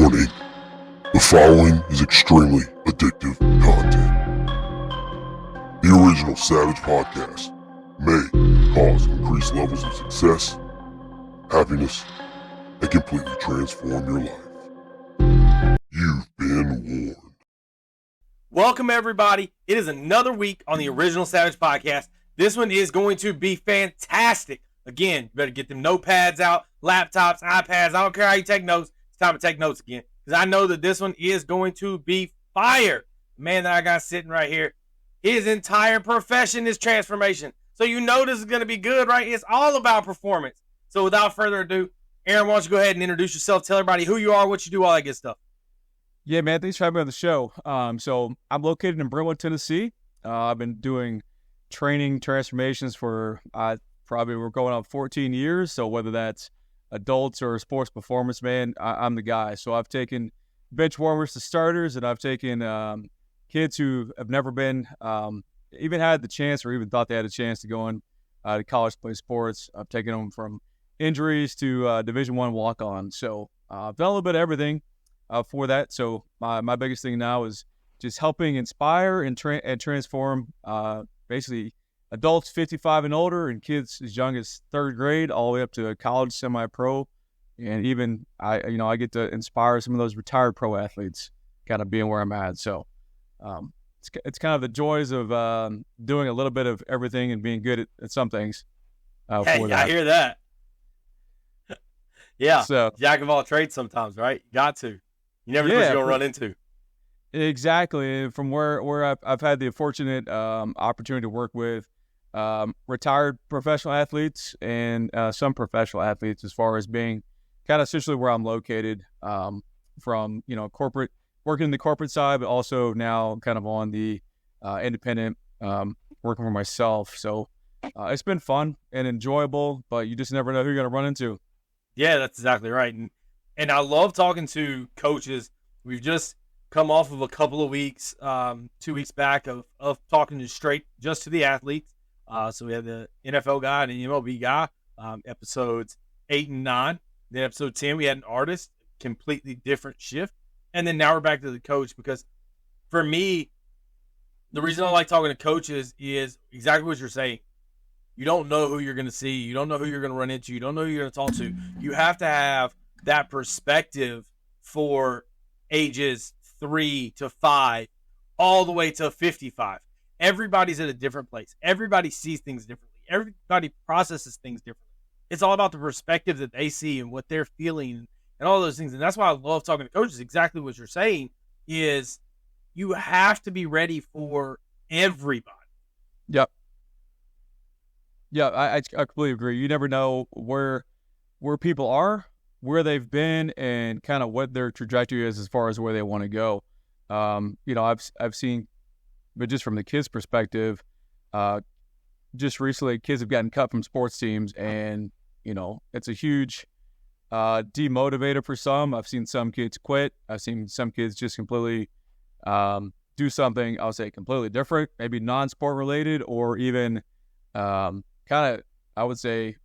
Warning. The following is extremely addictive content. The original Savage Podcast may cause increased levels of success, happiness, and completely transform your life. You've been warned. Welcome, everybody. It is another week on the original Savage Podcast. This one is going to be fantastic. Again, you better get them notepads out, laptops, iPads. I don't care how you take notes. It's time to take notes again, because I know that this one is going to be fire. The man that I got sitting right here, his entire profession is transformation. So you know this is going to be good, right? It's all about performance. So without further ado, Aaron, why don't you go ahead and introduce yourself, tell everybody who you are, what you do, all that good stuff. Yeah, man, thanks for having me on the show. So I'm located in Brentwood, Tennessee. I've been doing training transformations for probably we're going on 14 years. So whether that's adults or sports performance, man, I'm the guy. So I've taken bench warmers to starters, and I've taken kids who have never been, even had the chance or even thought they had a chance to go in to college to play sports. I've taken them from injuries to Division I walk-on. So I've done a little bit of everything for that. So my biggest thing now is just helping inspire and transform basically adults 55 and older and kids as young as third grade all the way up to college, semi-pro. And even I get to inspire some of those retired pro athletes kind of being where I'm at. So it's kind of the joys of doing a little bit of everything and being good at some things. Hey, I hear that. Yeah, so, jack of all trades sometimes, right? You got to. You never know what you're going to run into. Exactly. From where I've had the fortunate opportunity to work with retired professional athletes and some professional athletes, as far as being kind of essentially where I'm located, from corporate, working in the corporate side, but also now kind of on the independent, working for myself. So it's been fun and enjoyable, but you just never know who you're going to run into. Yeah, that's exactly right. And I love talking to coaches. We've just come off of a couple of weeks, 2 weeks back of talking just to the athletes. So we had the NFL guy and the MLB guy, episodes 8 and 9. Then episode 10, we had an artist, completely different shift. And then now we're back to the coach, because for me, the reason I like talking to coaches is exactly what you're saying. You don't know who you're going to see. You don't know who you're going to run into. You don't know who you're going to talk to. You have to have that perspective for ages 3 to 5 all the way to 55. Everybody's at a different place. Everybody sees things differently. Everybody processes things differently. It's all about the perspective that they see and what they're feeling and all those things. And that's why I love talking to coaches. Exactly what you're saying is you have to be ready for everybody. Yep. Yeah, I completely agree. You never know where people are, where they've been, and kind of what their trajectory is as far as where they want to go. I've seen, but just from the kids' perspective, just recently kids have gotten cut from sports teams, and it's a huge demotivator for some. I've seen some kids quit. I've seen some kids just completely do something, I'll say, completely different, maybe non-sport related, or even kind of, I would say,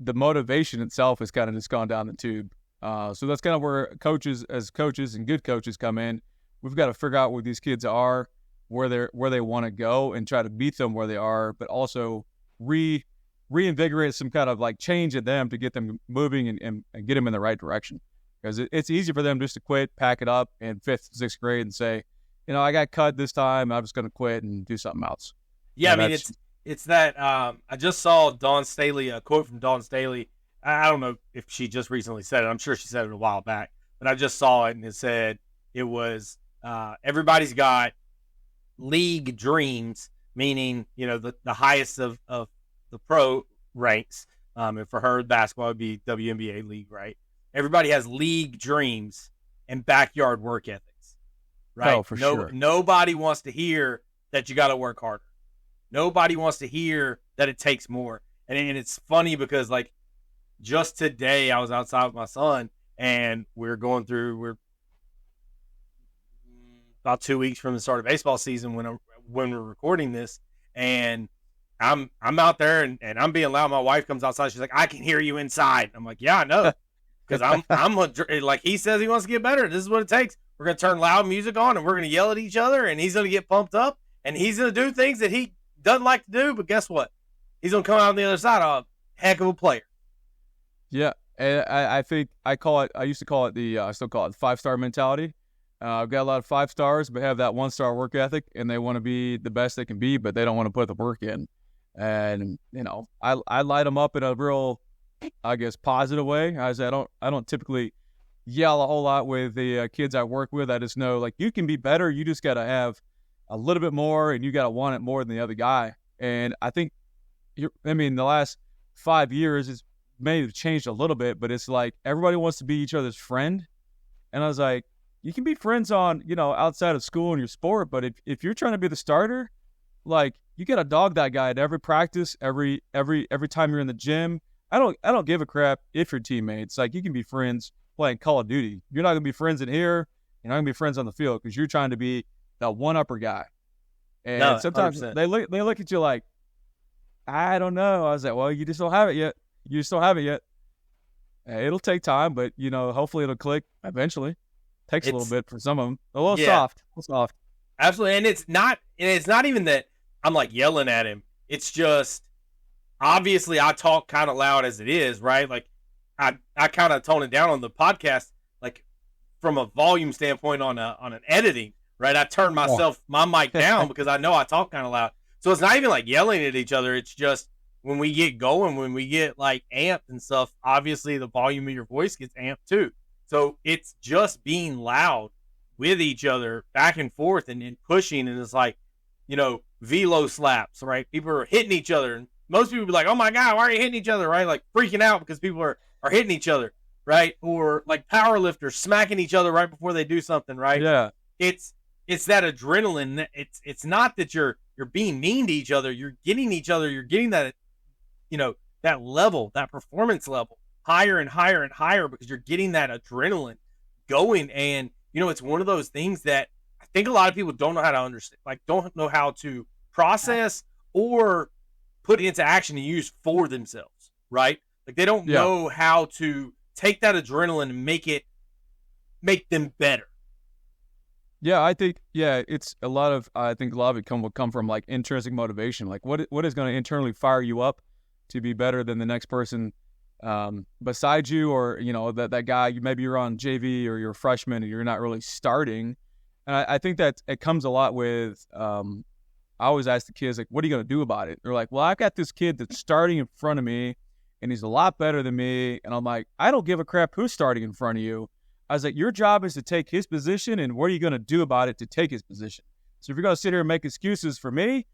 the motivation itself has kind of just gone down the tube. So that's kind of where coaches and good coaches come in. We've got to figure out where these kids are, where they want to go, and try to meet them where they are, but also reinvigorate some kind of like change in them to get them moving and get them in the right direction. Because it's easy for them just to quit, pack it up in 5th, 6th grade and say, I got cut this time, I'm just going to quit and do something else. Yeah, I mean, it's that I just saw Dawn Staley, a quote from Dawn Staley. I don't know if she just recently said it. I'm sure she said it a while back, but I just saw it, and it said it was everybody's got league dreams, meaning the highest of the pro ranks. And for her, basketball would be WNBA league, right? Everybody has league dreams and backyard work ethics, right? Oh, for sure. Nobody wants to hear that you got to work harder. Nobody wants to hear that it takes more. And it's funny because, like, just today I was outside with my son, and we're about 2 weeks from the start of baseball season when we're recording this, and I'm out there and I'm being loud. My wife comes outside. She's like, "I can hear you inside." I'm like, "Yeah, I know." because like he says he wants to get better. This is what it takes. We're going to turn loud music on and we're going to yell at each other and he's going to get pumped up and he's going to do things that he doesn't like to do. But guess what? He's going to come out on the other side a heck of a player. Yeah. And I think I used to call it I still call it 5-star mentality. I've got a lot of 5 stars, but have that 1-star work ethic and they want to be the best they can be, but they don't want to put the work in. And, I light them up in a real, I guess, positive way. I don't typically yell a whole lot with the kids I work with. I just know, like, you can be better. You just got to have a little bit more, and you got to want it more than the other guy. And I think, the last 5 years is may have changed a little bit, but it's like everybody wants to be each other's friend. And I was like, you can be friends on, outside of school and your sport, but if you're trying to be the starter, like, you got to dog that guy at every practice, every time you're in the gym. I don't give a crap if you're teammates. Like, you can be friends playing Call of Duty. You're not going to be friends in here. You're not going to be friends on the field because you're trying to be the one-upper guy. And no, sometimes 100%. they look at you like, I don't know. I was like, well, you just don't have it yet. It'll take time, but, hopefully it'll click eventually. Takes a little bit for some of them. A little soft. Absolutely. And it's not even that I'm like yelling at him. It's just, obviously I talk kind of loud as it is, right? Like, I kind of tone it down on the podcast, like from a volume standpoint on an editing, right? I turn my mic down because I know I talk kind of loud. So it's not even like yelling at each other. It's just when we get going, when we get like amped and stuff, obviously the volume of your voice gets amped too. So it's just being loud with each other back and forth and pushing. And it's like, velo slaps, right? People are hitting each other. And most people be like, oh my God, why are you hitting each other, right? Like freaking out because people are hitting each other, right? Or like power lifters smacking each other right before they do something, right? Yeah. It's that adrenaline. It's not that you're being mean to each other. You're getting that, that level, that performance level higher and higher and higher because you're getting that adrenaline going. And, it's one of those things that I think a lot of people don't know how to understand, like don't know how to process or put into action and use for themselves, right? Like they don't know how to take that adrenaline and make them better. Yeah, I think it's a lot of it will come from like intrinsic motivation. Like what is going to internally fire you up to be better than the next person beside you, or that guy. Maybe you're on JV or you're a freshman and you're not really starting. And I think that it comes a lot with. I always ask the kids, like, what are you going to do about it? They're like, well, I've got this kid that's starting in front of me and he's a lot better than me. And I'm like, I don't give a crap who's starting in front of you. I was like, your job is to take his position, and what are you going to do about it to take his position? So if you're going to sit here and make excuses for me,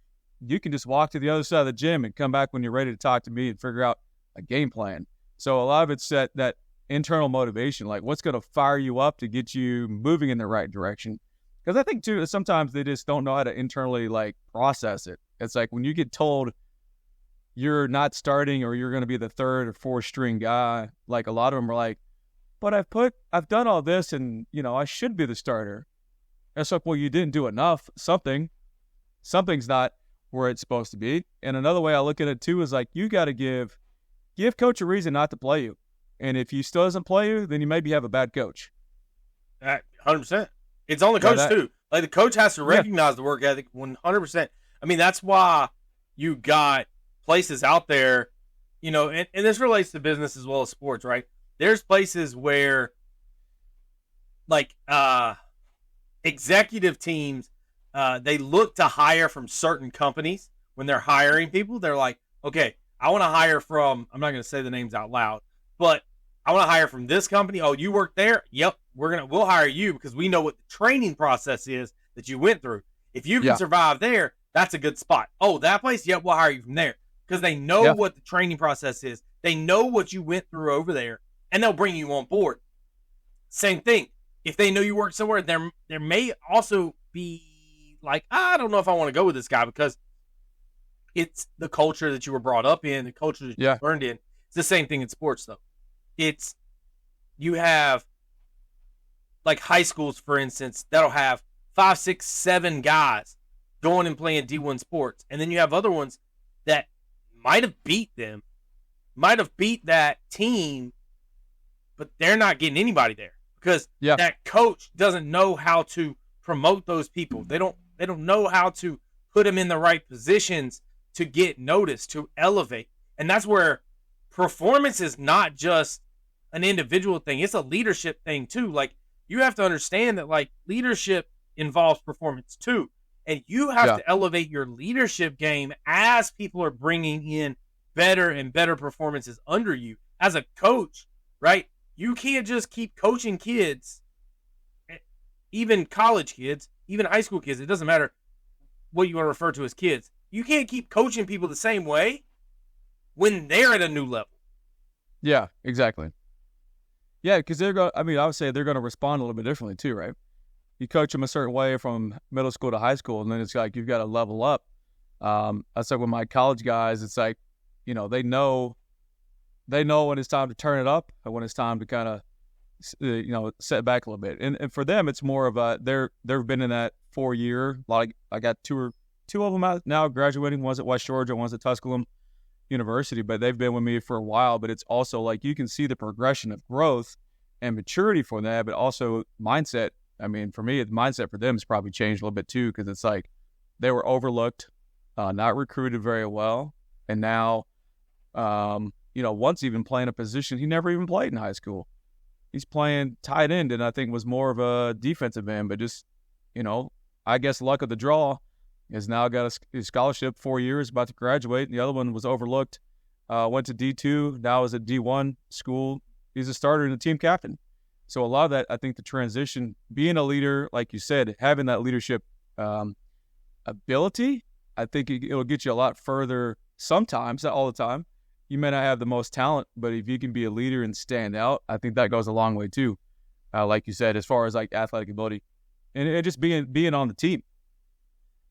you can just walk to the other side of the gym and come back when you're ready to talk to me and figure out a game plan. So a lot of it's that internal motivation, like what's going to fire you up to get you moving in the right direction. Because I think, too, sometimes they just don't know how to internally, like, process it. It's like when you get told you're not starting or you're going to be the 3rd or 4th string guy, like a lot of them are like, but I've done all this and, I should be the starter. And it's like, well, you didn't do enough. Something's not where it's supposed to be. And another way I look at it, too, is like you got to give coach a reason not to play you. And if he still doesn't play you, then you maybe have a bad coach. 100%. It's on the coach, too. Like, the coach has to recognize the work ethic 100%. I mean, that's why you got places out there, and this relates to business as well as sports, right? There's places where, like, executive teams, they look to hire from certain companies when they're hiring people. They're like, okay, I want to hire from, I'm not going to say the names out loud, but I want to hire from this company. Oh, you work there? Yep. We'll hire you because we know what the training process is that you went through. If you can survive there, that's a good spot. Oh, that place? Yep, we'll hire you from there because they know what the training process is. They know what you went through over there, and they'll bring you on board. Same thing. If they know you work somewhere, there may also be like, I don't know if I want to go with this guy because it's the culture that you were brought up in, the culture that you learned in. It's the same thing in sports, though. You have like high schools, for instance, that'll have 5, 6, 7 guys going and playing D1 sports. And then you have other ones that might have beat that team, but they're not getting anybody there because that coach doesn't know how to promote those people. They don't know how to put them in the right positions to get noticed, to elevate. And that's where performance is not just an individual thing. It's a leadership thing too. Like, you have to understand that, like, leadership involves performance too. And you have to elevate your leadership game as people are bringing in better and better performances under you. As a coach, right? You can't just keep coaching kids, even college kids, even high school kids. It doesn't matter what you want to refer to as kids. You can't keep coaching people the same way when they're at a new level. Yeah, exactly. Yeah, because they're going. I mean, I would say they're going to respond a little bit differently too, right? You coach them a certain way from middle school to high school, and then it's like you've got to level up. I said with my college guys, it's like, you know, they know when it's time to turn it up and when it's time to kind of, you know, set back a little bit. And for them, it's more of a they've been in that 4-year. Like, I got two of them out now graduating. One's at West Georgia, one's at Tusculum University, but they've been with me for a while. But it's also like you can see the progression of growth and maturity for that, but also mindset. I mean, for me, the mindset for them has probably changed a little bit too, because it's like they were overlooked, not recruited very well, and now, you know, once even playing a position he never even played in high school. He's playing tight end, and I think was more of a defensive end, but just, you know, I guess luck of the draw, has now got a scholarship, 4 years, about to graduate. And the other one was overlooked, went to D2, now is at D1 school. He's a starter and a team captain. So a lot of that, I think the transition, being a leader, like you said, having that leadership ability, I think it'll get you a lot further sometimes, not all the time. You may not have the most talent, but if you can be a leader and stand out, I think that goes a long way too. Like you said, as far as like athletic ability and just being on the team.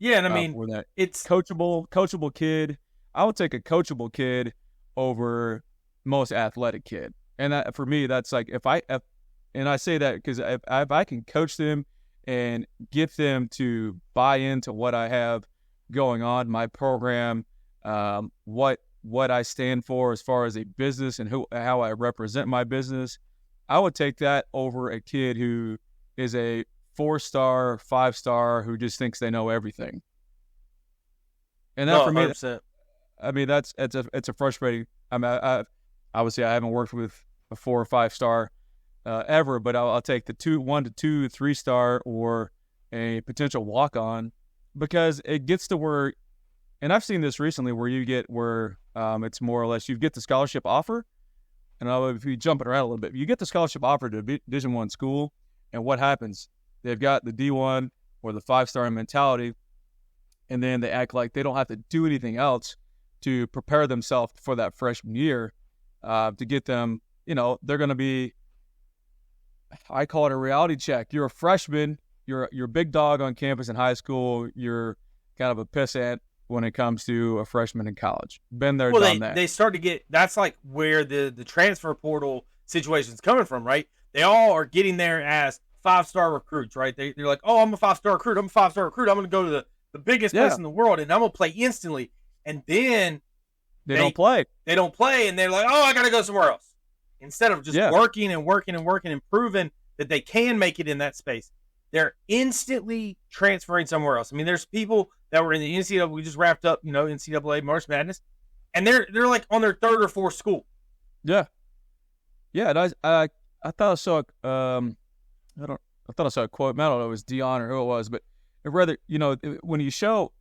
Yeah, and I mean, it's coachable kid. I would take a coachable kid over most athletic kid. And that, for me, that's like and I say that because if I can coach them and get them to buy into what I have going on, my program, what I stand for as far as a business and how I represent my business, I would take that over a kid who is a 4-star, 5-star who just thinks they know everything. And that, for me, 100%. I mean, it's a frustrating. I mean, obviously I haven't worked with a 4 or 5-star ever, but I'll take the 1 to 2, 3-star or a potential walk-on, because it gets to where, and I've seen this recently, where you get where it's more or less you get the scholarship offer, and if you jump it around a little bit, you get the scholarship offer to a Division I school, and what happens? They've got the D1 or the 5-star mentality, and then they act like they don't have to do anything else to prepare themselves for that freshman year to get them, you know, they're going to be, I call it a reality check. You're a freshman, you're a big dog on campus in high school, you're kind of a pissant when it comes to a freshman in college. Been there, done that. They start to get, that's like where the transfer portal situation is coming from, right? They all are getting there as 5-star recruits, right? They're like, oh, I'm a 5-star recruit. I'm a 5-star recruit. I'm going to go to the biggest place in the world, and I'm going to play instantly. And then they don't play. They don't play, and they're like, oh, I got to go somewhere else. Instead of just working and working and working and proving that they can make it in that space, they're instantly transferring somewhere else. I mean, there's people that were in the NCAA. We just wrapped up, you know, NCAA March Madness, and they're like on their 3rd or 4th school. Yeah, yeah. And I thought I saw I thought I saw a quote. I don't know if it was Dion or who it was, but rather, you know, when you show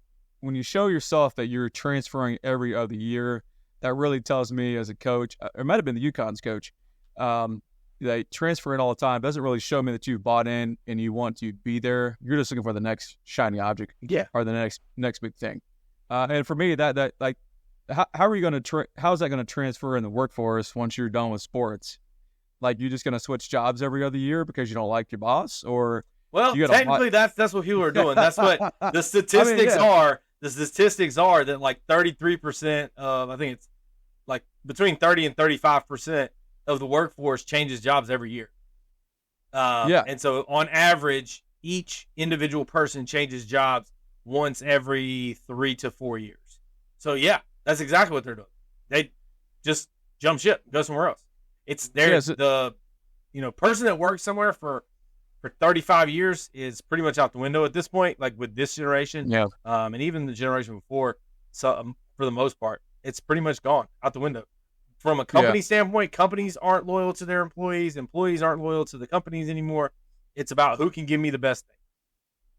yourself that you're transferring every other year, that really tells me as a coach, it might have been the UConn's coach, that transferring all the time doesn't really show me that you bought in and you want to be there. You're just looking for the next shiny object, or the next big thing. And for me, that like, how are you going to how is that going to transfer in the workforce once you're done with sports? Like, you're just going to switch jobs every other year because you don't like your boss, or technically that's what people are doing. That's what the statistics are. The statistics are that like 33% of, I think it's like between 30 and 35% of the workforce changes jobs every year. And so on average, each individual person changes jobs once every 3 to 4 years. So yeah, that's exactly what they're doing. They just jump ship, go somewhere else. It's there. person that works somewhere for 35 years is pretty much out the window at this point, like with this generation. Yeah. And even the generation before, so for the most part, it's pretty much gone out the window. From a company standpoint, companies aren't loyal to their employees. Employees aren't loyal to the companies anymore. It's about who can give me the best thing.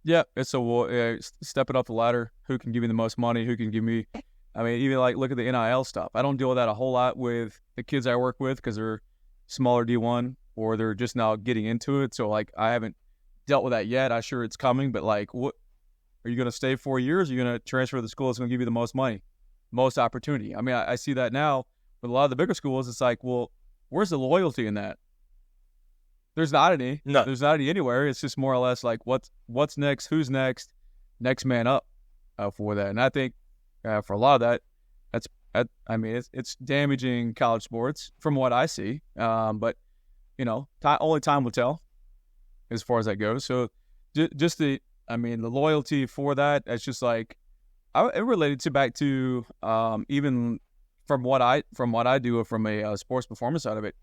Yeah, it's stepping up the ladder. Who can give me the most money? Who can give me? I mean, even like look at the NIL stuff. I don't deal with that a whole lot with the kids I work with because they're smaller D1 or they're just now getting into it. So like I haven't dealt with that yet. I'm sure it's coming, but like, what are you going to stay 4 years? Or are you going to transfer to the school that's going to give you the most money, most opportunity? I mean, I see that now with a lot of the bigger schools. It's like, well, where's the loyalty in that? There's not any. No. There's not any anywhere. It's just more or less like what's next, who's next man up for that. And I think for a lot of that, it's damaging college sports from what I see. But only time will tell as far as that goes. So just the loyalty for that. It's just like it related to back to even from what I do from a sports performance side of it.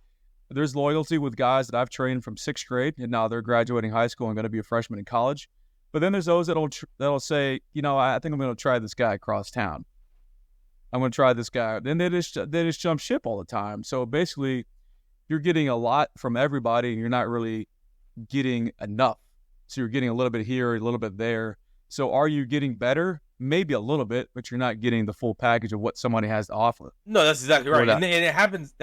There's loyalty with guys that I've trained from 6th grade, and now they're graduating high school and going to be a freshman in college. But then there's those that'll say, I think I'm going to try this guy across town. I'm going to try this guy. Then they just jump ship all the time. So basically, you're getting a lot from everybody, and you're not really getting enough. So you're getting a little bit here, a little bit there. So are you getting better? Maybe a little bit, but you're not getting the full package of what somebody has to offer. No, that's exactly right. And it happens.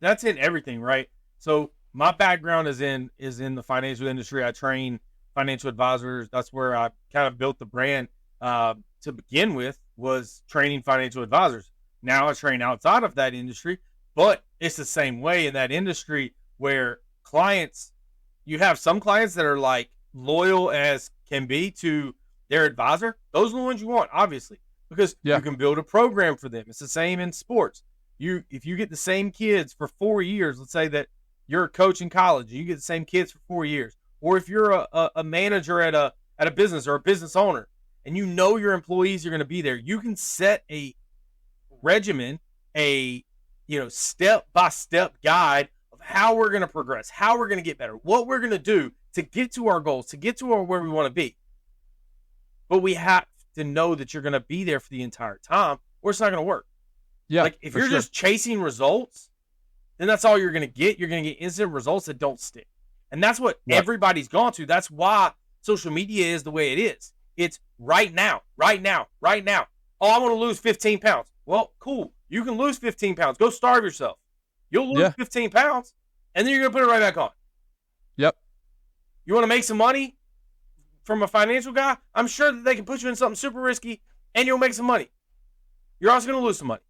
That's in everything, right? So my background is in the financial industry. I train financial advisors. That's where I kind of built the brand to begin with, was training financial advisors. Now I train outside of that industry, but it's the same way in that industry where you have some clients that are like loyal as can be to their advisor. Those are the ones you want, obviously, because you can build a program for them. It's the same in sports. If you get the same kids for 4 years, let's say that you're a coach in college, you get the same kids for 4 years, or if you're a manager at a business or a business owner, and your employees are going to be there, you can set a regimen, a step-by-step guide of how we're going to progress, how we're going to get better, what we're going to do to get to our goals, to get to where we want to be. But we have to know that you're going to be there for the entire time, or it's not going to work. Yeah, like if you're just chasing results, then that's all you're going to get. You're going to get instant results that don't stick. And that's what everybody's gone to. That's why social media is the way it is. It's right now, right now, right now. Oh, I want to lose 15 pounds. Well, cool. You can lose 15 pounds. Go starve yourself. You'll lose 15 pounds, and then you're going to put it right back on. Yep. You want to make some money from a financial guy? I'm sure that they can put you in something super risky, and you'll make some money. You're also going to lose some money.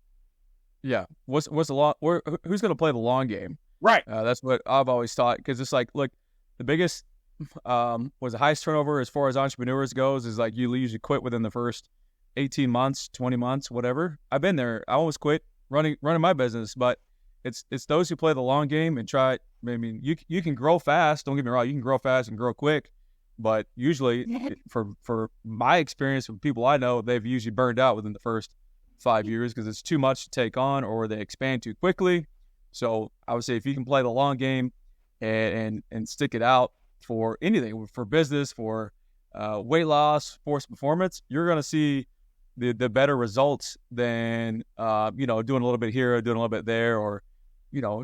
Yeah. Who's going to play the long game? Right. That's what I've always thought, because it's like, look, the biggest the highest turnover as far as entrepreneurs goes is like you usually quit within the first 18 months, 20 months, whatever. I've been there. I almost quit running my business, but it's those who play the long game and try. I mean, you can grow fast. Don't get me wrong. You can grow fast and grow quick, but usually, for my experience with people I know, they've usually burned out within the first 5 years because it's too much to take on, or they expand too quickly. So I would say if you can play the long game and stick it out for anything, for business, for weight loss, sports performance, you're going to see the better results than doing a little bit here, doing a little bit there, or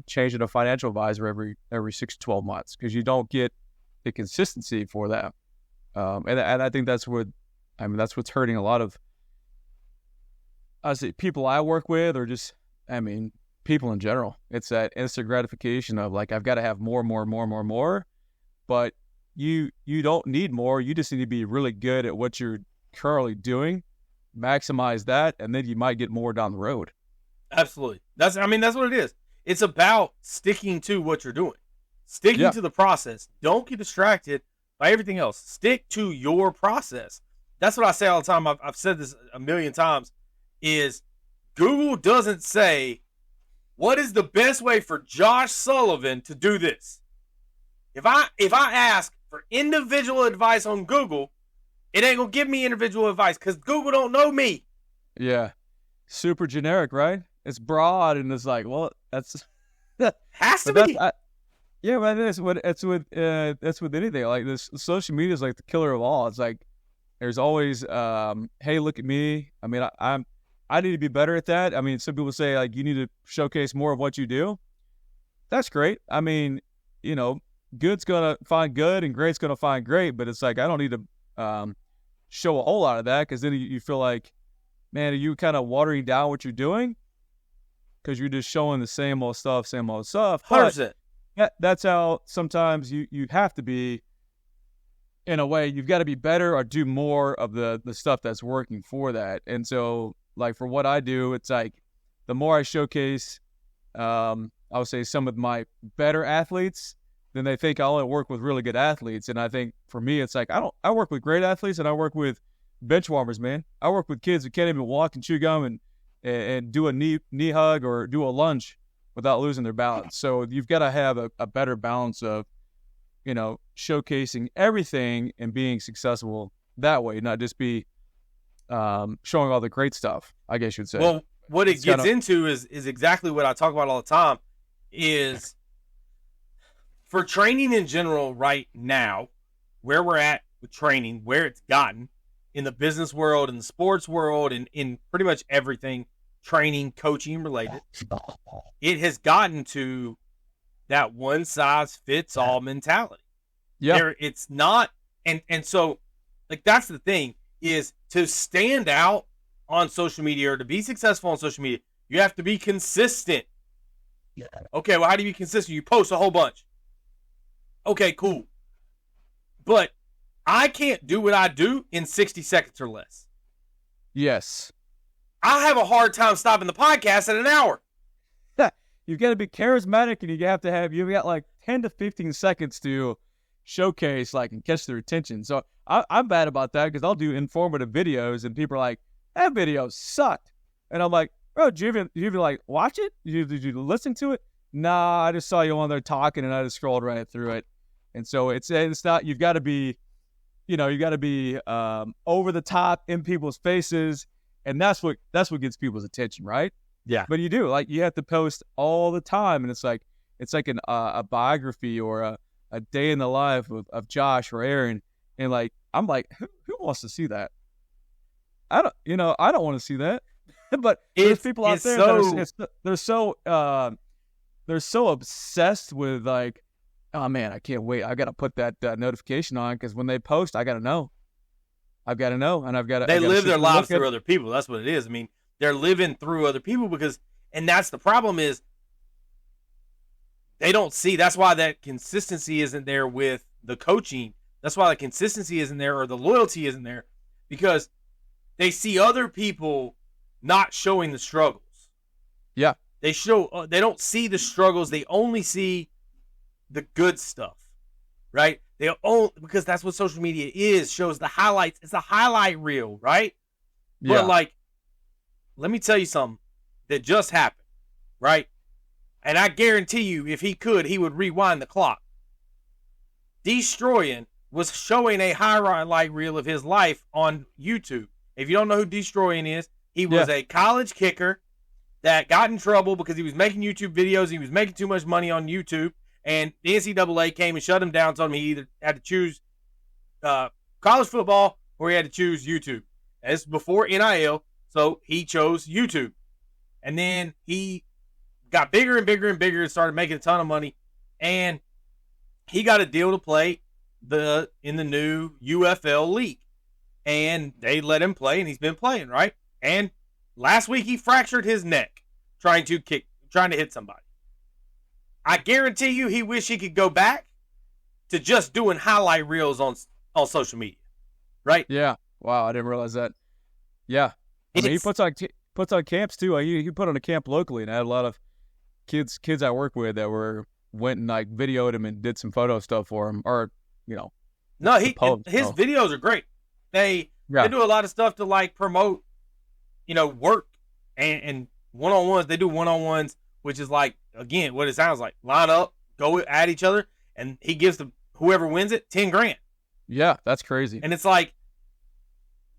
changing a financial advisor every 6 to 12 months, because you don't get the consistency for that. And I think that's what's hurting a lot of, I say, people I work with, or just, people in general. It's that instant gratification of like, I've got to have more, but you don't need more. You just need to be really good at what you're currently doing, maximize that, and then you might get more down the road. Absolutely. That's what it is. It's about sticking to what you're doing, sticking to the process. Don't get distracted by everything else. Stick to your process. That's what I say all the time. I've said this a million times, is Google doesn't say, what is the best way for Josh Sullivan to do this? If I ask for individual advice on Google, it ain't going to give me individual advice because Google don't know me. Yeah. Super generic, right? It's broad, and it's like, well, that's... Has to be. Yeah, but that's with anything. Like this, social media is like the killer of all. It's like there's always, hey, look at me. I mean, I need to be better at that. I mean, some people say like you need to showcase more of what you do. That's great. I mean, good's gonna find good and great's gonna find great. But it's like I don't need to show a whole lot of that, because then you feel like, man, are you kind of watering down what you're doing because you're just showing the same old stuff, 100%. That's how sometimes you have to be. In a way, you've got to be better or do more of the stuff that's working for that. And so, like, for what I do, it's like the more I showcase, I would say, some of my better athletes, then they think I only work with really good athletes. And I think for me, it's like I work with great athletes, and I work with bench warmers, man. I work with kids who can't even walk and chew gum and do a knee hug or do a lunge without losing their balance. So you've got to have a better balance of, showcasing everything and being successful that way, not just be showing all the great stuff, I guess you'd say. Well, what it gets into is exactly what I talk about all the time, is for training in general right now, where we're at with training, where it's gotten in the business world, in the sports world, and in pretty much everything training, coaching related, it has gotten to that one size fits all mentality. Yeah. It's not, and so, like, that's the thing, is to stand out on social media or to be successful on social media, you have to be consistent. Yeah. Okay, well, how do you be consistent? You post a whole bunch. Okay, cool. But I can't do what I do in 60 seconds or less. Yes. I have a hard time stopping the podcast at an hour. You've got to be charismatic, and you've got like 10 to 15 seconds to showcase, like, and catch their attention. So I'm bad about that, because I'll do informative videos and people are like, that video sucked. And I'm like, bro, did you even like watch it? Did you listen to it? Nah, I just saw you on there talking and I just scrolled right through it. And so it's not, you've got to be, over the top in people's faces. And that's what gets people's attention, right? Yeah. But you do, like, you have to post all the time, and it's like a biography or a day in the life of Josh or Aaron, and like I'm like, who wants to see that? I don't want to see that. But there's people out there that they're so obsessed with, like, oh man, I can't wait. I got to put that notification on, because when they post, I got to know. I've got to know, and I've got to. They live their lives through other people. That's what it is. I mean, they're living through other people, and that's the problem, is they don't see. That's why that consistency isn't there with the coaching. That's why the consistency isn't there, or the loyalty isn't there, because they see other people not showing the struggles. Yeah. They don't see the struggles. They only see the good stuff, right? Because that's what social media is, shows the highlights. It's a highlight reel, right? Yeah. But, like, let me tell you something that just happened, right? And I guarantee you, if he could, he would rewind the clock. Destroying was showing a highlight reel of his life on YouTube. If you don't know who Destroying is, he was a college kicker that got in trouble because he was making YouTube videos. He was making too much money on YouTube. And the NCAA came and shut him down, told him he either had to choose college football or he had to choose YouTube. That's before NIL, so he chose YouTube. And then he got bigger and bigger and bigger and started making a ton of money. And he got a deal to play in the new UFL league. And they let him play, and he's been playing, right? And last week he fractured his neck trying to hit somebody. I guarantee you he wish he could go back to just doing highlight reels on social media, right? Yeah. Wow, I didn't realize that. Yeah. I mean, he puts on camps too. He put on a camp locally, and I had a lot of kids I work with that went and like videoed him and did some photo stuff for him, or his videos are great. They do a lot of stuff to, like, promote, work and one-on-ones. They do one-on-ones, which is like, again, what it sounds like. Line up, go at each other, and he gives whoever wins it $10,000. Yeah, that's crazy. And it's like,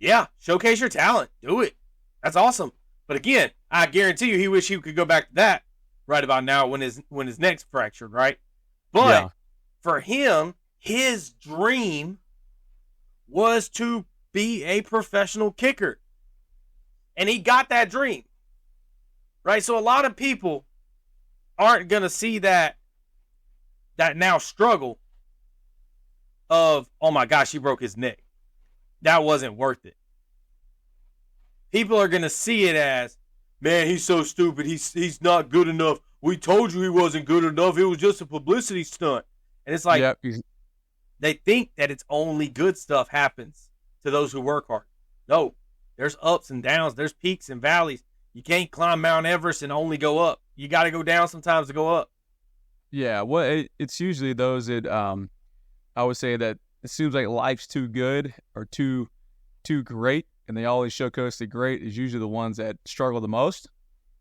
yeah, showcase your talent. Do it. That's awesome. But again, I guarantee you he wish he could go back to that right about now when his neck's fractured, right? But for him, his dream was to be a professional kicker. And he got that dream. Right? So a lot of people aren't going to see that now struggle of, oh my gosh, he broke his neck. That wasn't worth it. People are going to see it as, man, he's so stupid. He's not good enough. We told you he wasn't good enough. It was just a publicity stunt. And it's like, they think that it's only good stuff happens to those who work hard. No, there's ups and downs. There's peaks and valleys. You can't climb Mount Everest and only go up. You got to go down sometimes to go up. Yeah, well, it's usually those that I would say that it seems like life's too good or too great, and they always showcase the great is usually the ones that struggle the most.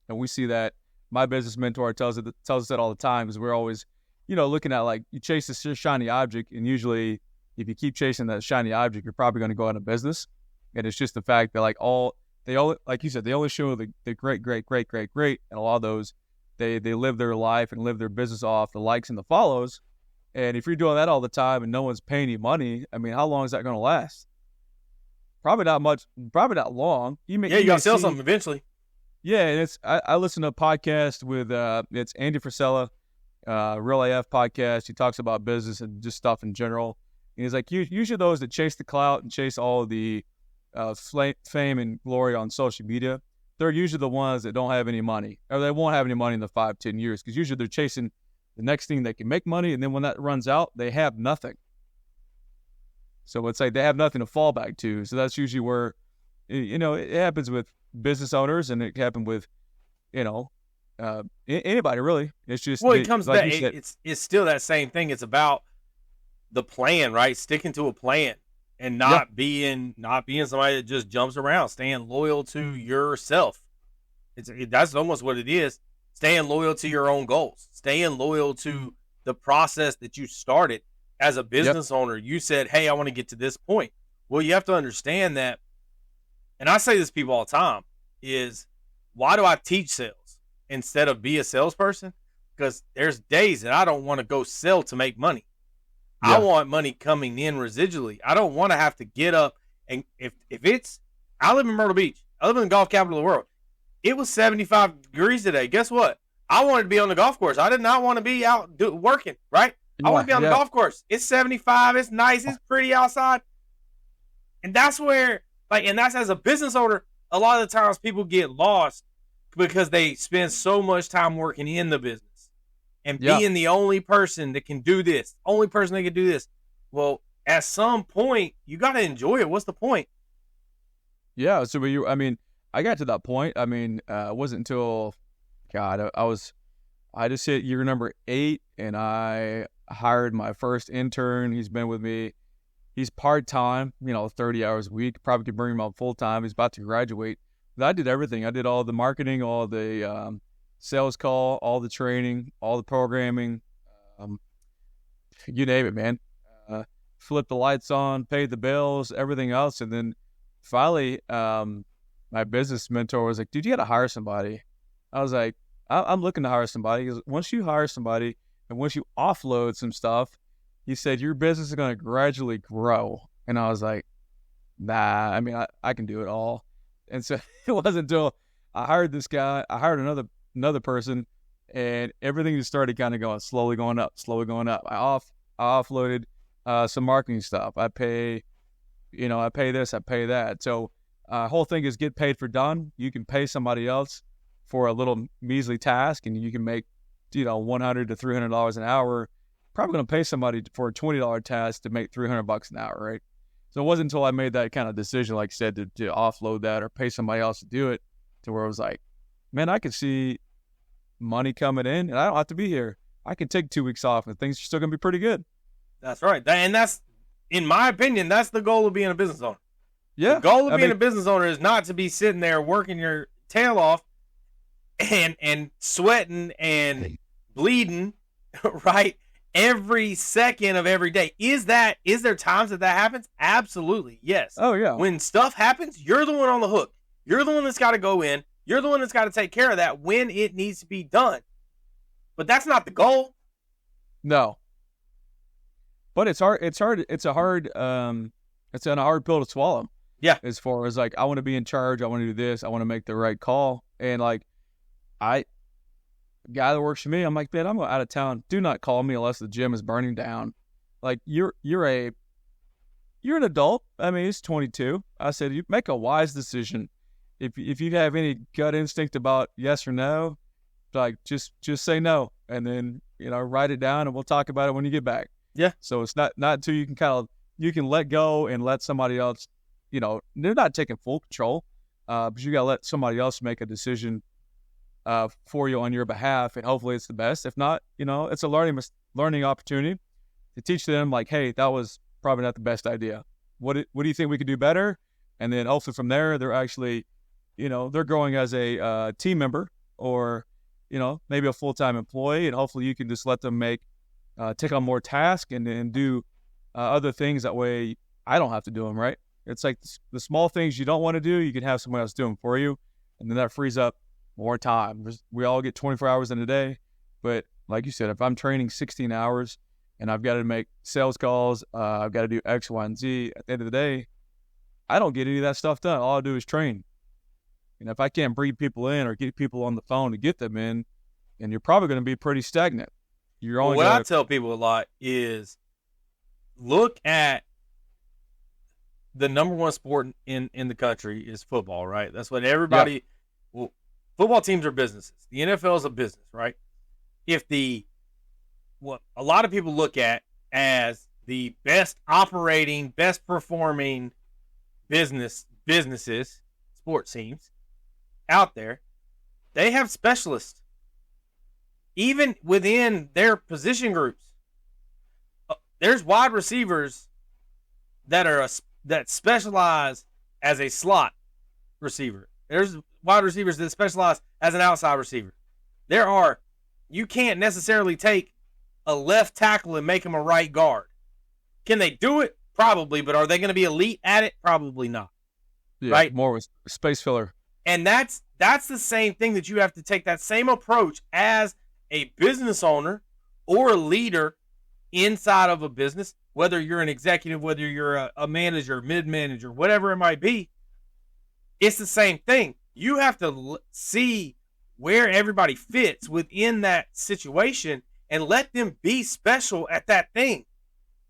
And we see that. My business mentor tells us that all the time because we're always, looking at like you chase a shiny object, and usually if you keep chasing that shiny object, you're probably going to go out of business. And it's just the fact that like like you said, they only show the great, and a lot of those they live their life and live their business off the likes and the follows. And if you're doing that all the time and no one's paying you money, I mean, how long is that going to last? Probably not much. Probably not long. You got to sell something eventually. Yeah, and I listen to a podcast with it's Andy Frisella, Real AF podcast. He talks about business and just stuff in general. And he's like, usually those that chase the clout and chase all the fame and glory on social media, they're usually the ones that don't have any money, or they won't have any money in the 5-10 years, because usually they're chasing the next thing that can make money, and then when that runs out, they have nothing. So it's like they have nothing to fall back to. So that's usually where, it happens with business owners, and it happened with, anybody really. It's just it comes back. It's still that same thing. It's about the plan, right? Sticking to a plan and not being somebody that just jumps around. Staying loyal to yourself. That's almost what it is. Staying loyal to your own goals. Staying loyal to the process that you started as a business owner. You said, hey, I want to get to this point. Well, you have to understand that, and I say this to people all the time, is why do I teach sales instead of be a salesperson? Because there's days that I don't want to go sell to make money. Yeah. I want money coming in residually. I don't want to have to get up, and if I live in Myrtle Beach. I live in the golf capital of the world. It was 75 degrees today. Guess what? I wanted to be on the golf course. I did not want to be out working, right? I want to be on the golf course. It's 75. It's nice. It's pretty outside. And that's where, and that's as a business owner, a lot of the times people get lost because they spend so much time working in the business and being the only person that can do this, only person that can do this. Well, at some point, you got to enjoy it. What's the point? Yeah. So I got to that point. It wasn't until, I just hit year number 8, and I hired my first intern. He's been with me. He's part-time, 30 hours a week. Probably could bring him on full-time. He's about to graduate. But I did everything. I did all the marketing, all the sales call, all the training, all the programming. You name it, man. Flipped the lights on, paid the bills, everything else. And then finally, my business mentor was like, dude, you got to hire somebody. I was like, I'm looking to hire somebody. Because once you hire somebody and once you offload some stuff, he said, your business is going to gradually grow. And I was like, nah, I can do it all. And so it wasn't until I hired this guy, I hired another person, and everything just started kind of slowly going up. I offloaded some marketing stuff. I pay this, I pay that. So whole thing is get paid for done. You can pay somebody else for a little measly task, and you can make, $100 to $300 an hour. Probably going to pay somebody for a $20 task to make $300 an hour, right? So it wasn't until I made that kind of decision, like I said, to offload that or pay somebody else to do it, to where I was like, man, I can see money coming in, and I don't have to be here. I can take 2 weeks off, and things are still going to be pretty good. That's right. And that's, in my opinion, that's the goal of being a business owner. Yeah. The goal of being a business owner is not to be sitting there working your tail off and sweating and bleeding, right? Every second of every day. Is there times that happens? Absolutely. Yes. Oh yeah. When stuff happens, you're the one on the hook. You're the one that's got to go in. You're the one that's got to take care of that when it needs to be done. But that's not the goal. No. But it's hard. It's a hard pill to swallow. Yeah. As far as like, I want to be in charge. I want to do this. I want to make the right call. And like, guy that works for me, I'm like, man, I'm out of town. Do not call me unless the gym is burning down. Like, you're an adult. I mean, he's 22. I said, you make a wise decision. If you have any gut instinct about yes or no, like just say no, and then write it down, and we'll talk about it when you get back. Yeah. So it's not until you can let go and let somebody else. They're not taking full control, but you gotta let somebody else make a decision for you on your behalf, and hopefully it's the best. If not, it's a learning opportunity to teach them, like, hey, that was probably not the best idea. What do you think we could do better? And then hopefully from there, they're actually, they're growing as a team member, or maybe a full-time employee, and hopefully you can just let them take on more tasks and do other things. That way I don't have to do them, right? It's like the small things you don't want to do, you can have someone else do them for you, and then that frees up more time. We all get 24 hours in a day, but like you said, if I'm training 16 hours and I've got to make sales calls, I've got to do X, Y, and Z, at the end of the day, I don't get any of that stuff done. All I do is train. And if I can't bring people in or get people on the phone to get them in, then you're probably going to be pretty stagnant. What I tell people a lot is look at the number one sport in the country is football, right? That's what everybody well, football teams are businesses. The NFL is a business, right? If what a lot of people look at as the best operating, best performing businesses, sports teams out there, they have specialists. Even within their position groups, there's wide receivers that specialize as a slot receiver. There's wide receivers that specialize as an outside receiver. You can't necessarily take a left tackle and make him a right guard. Can they do it? Probably, but are they going to be elite at it? Probably not. Yeah, right? More with space filler. And that's the same thing, that you have to take that same approach as a business owner or a leader inside of a business, whether you're an executive, whether you're a manager, mid-manager, whatever it might be. It's the same thing. You have to see where everybody fits within that situation and let them be special at that thing.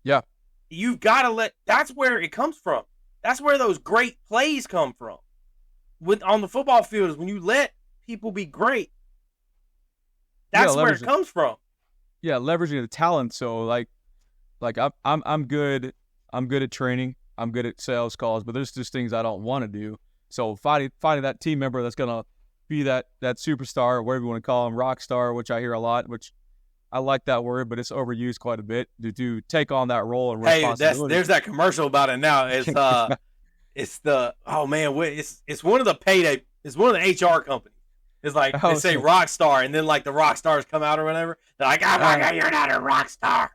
Yeah. You've got to that's where it comes from. That's where those great plays come from. On the football field is when you let people be great. That's where it comes from. Yeah, leveraging the talent. So like I'm good at training. I'm good at sales calls, but there's just things I don't want to do. So finding that team member that's gonna be that superstar, or whatever you want to call him, rock star, which I hear a lot, which I like that word, but it's overused quite a bit, to take on that role and responsibility. There's that commercial about it now. It's it's one of the payday. It's one of the HR companies. It's like they say rock star, and then like the rock stars come out or whatever. They're like, oh my God, you're not a rock star.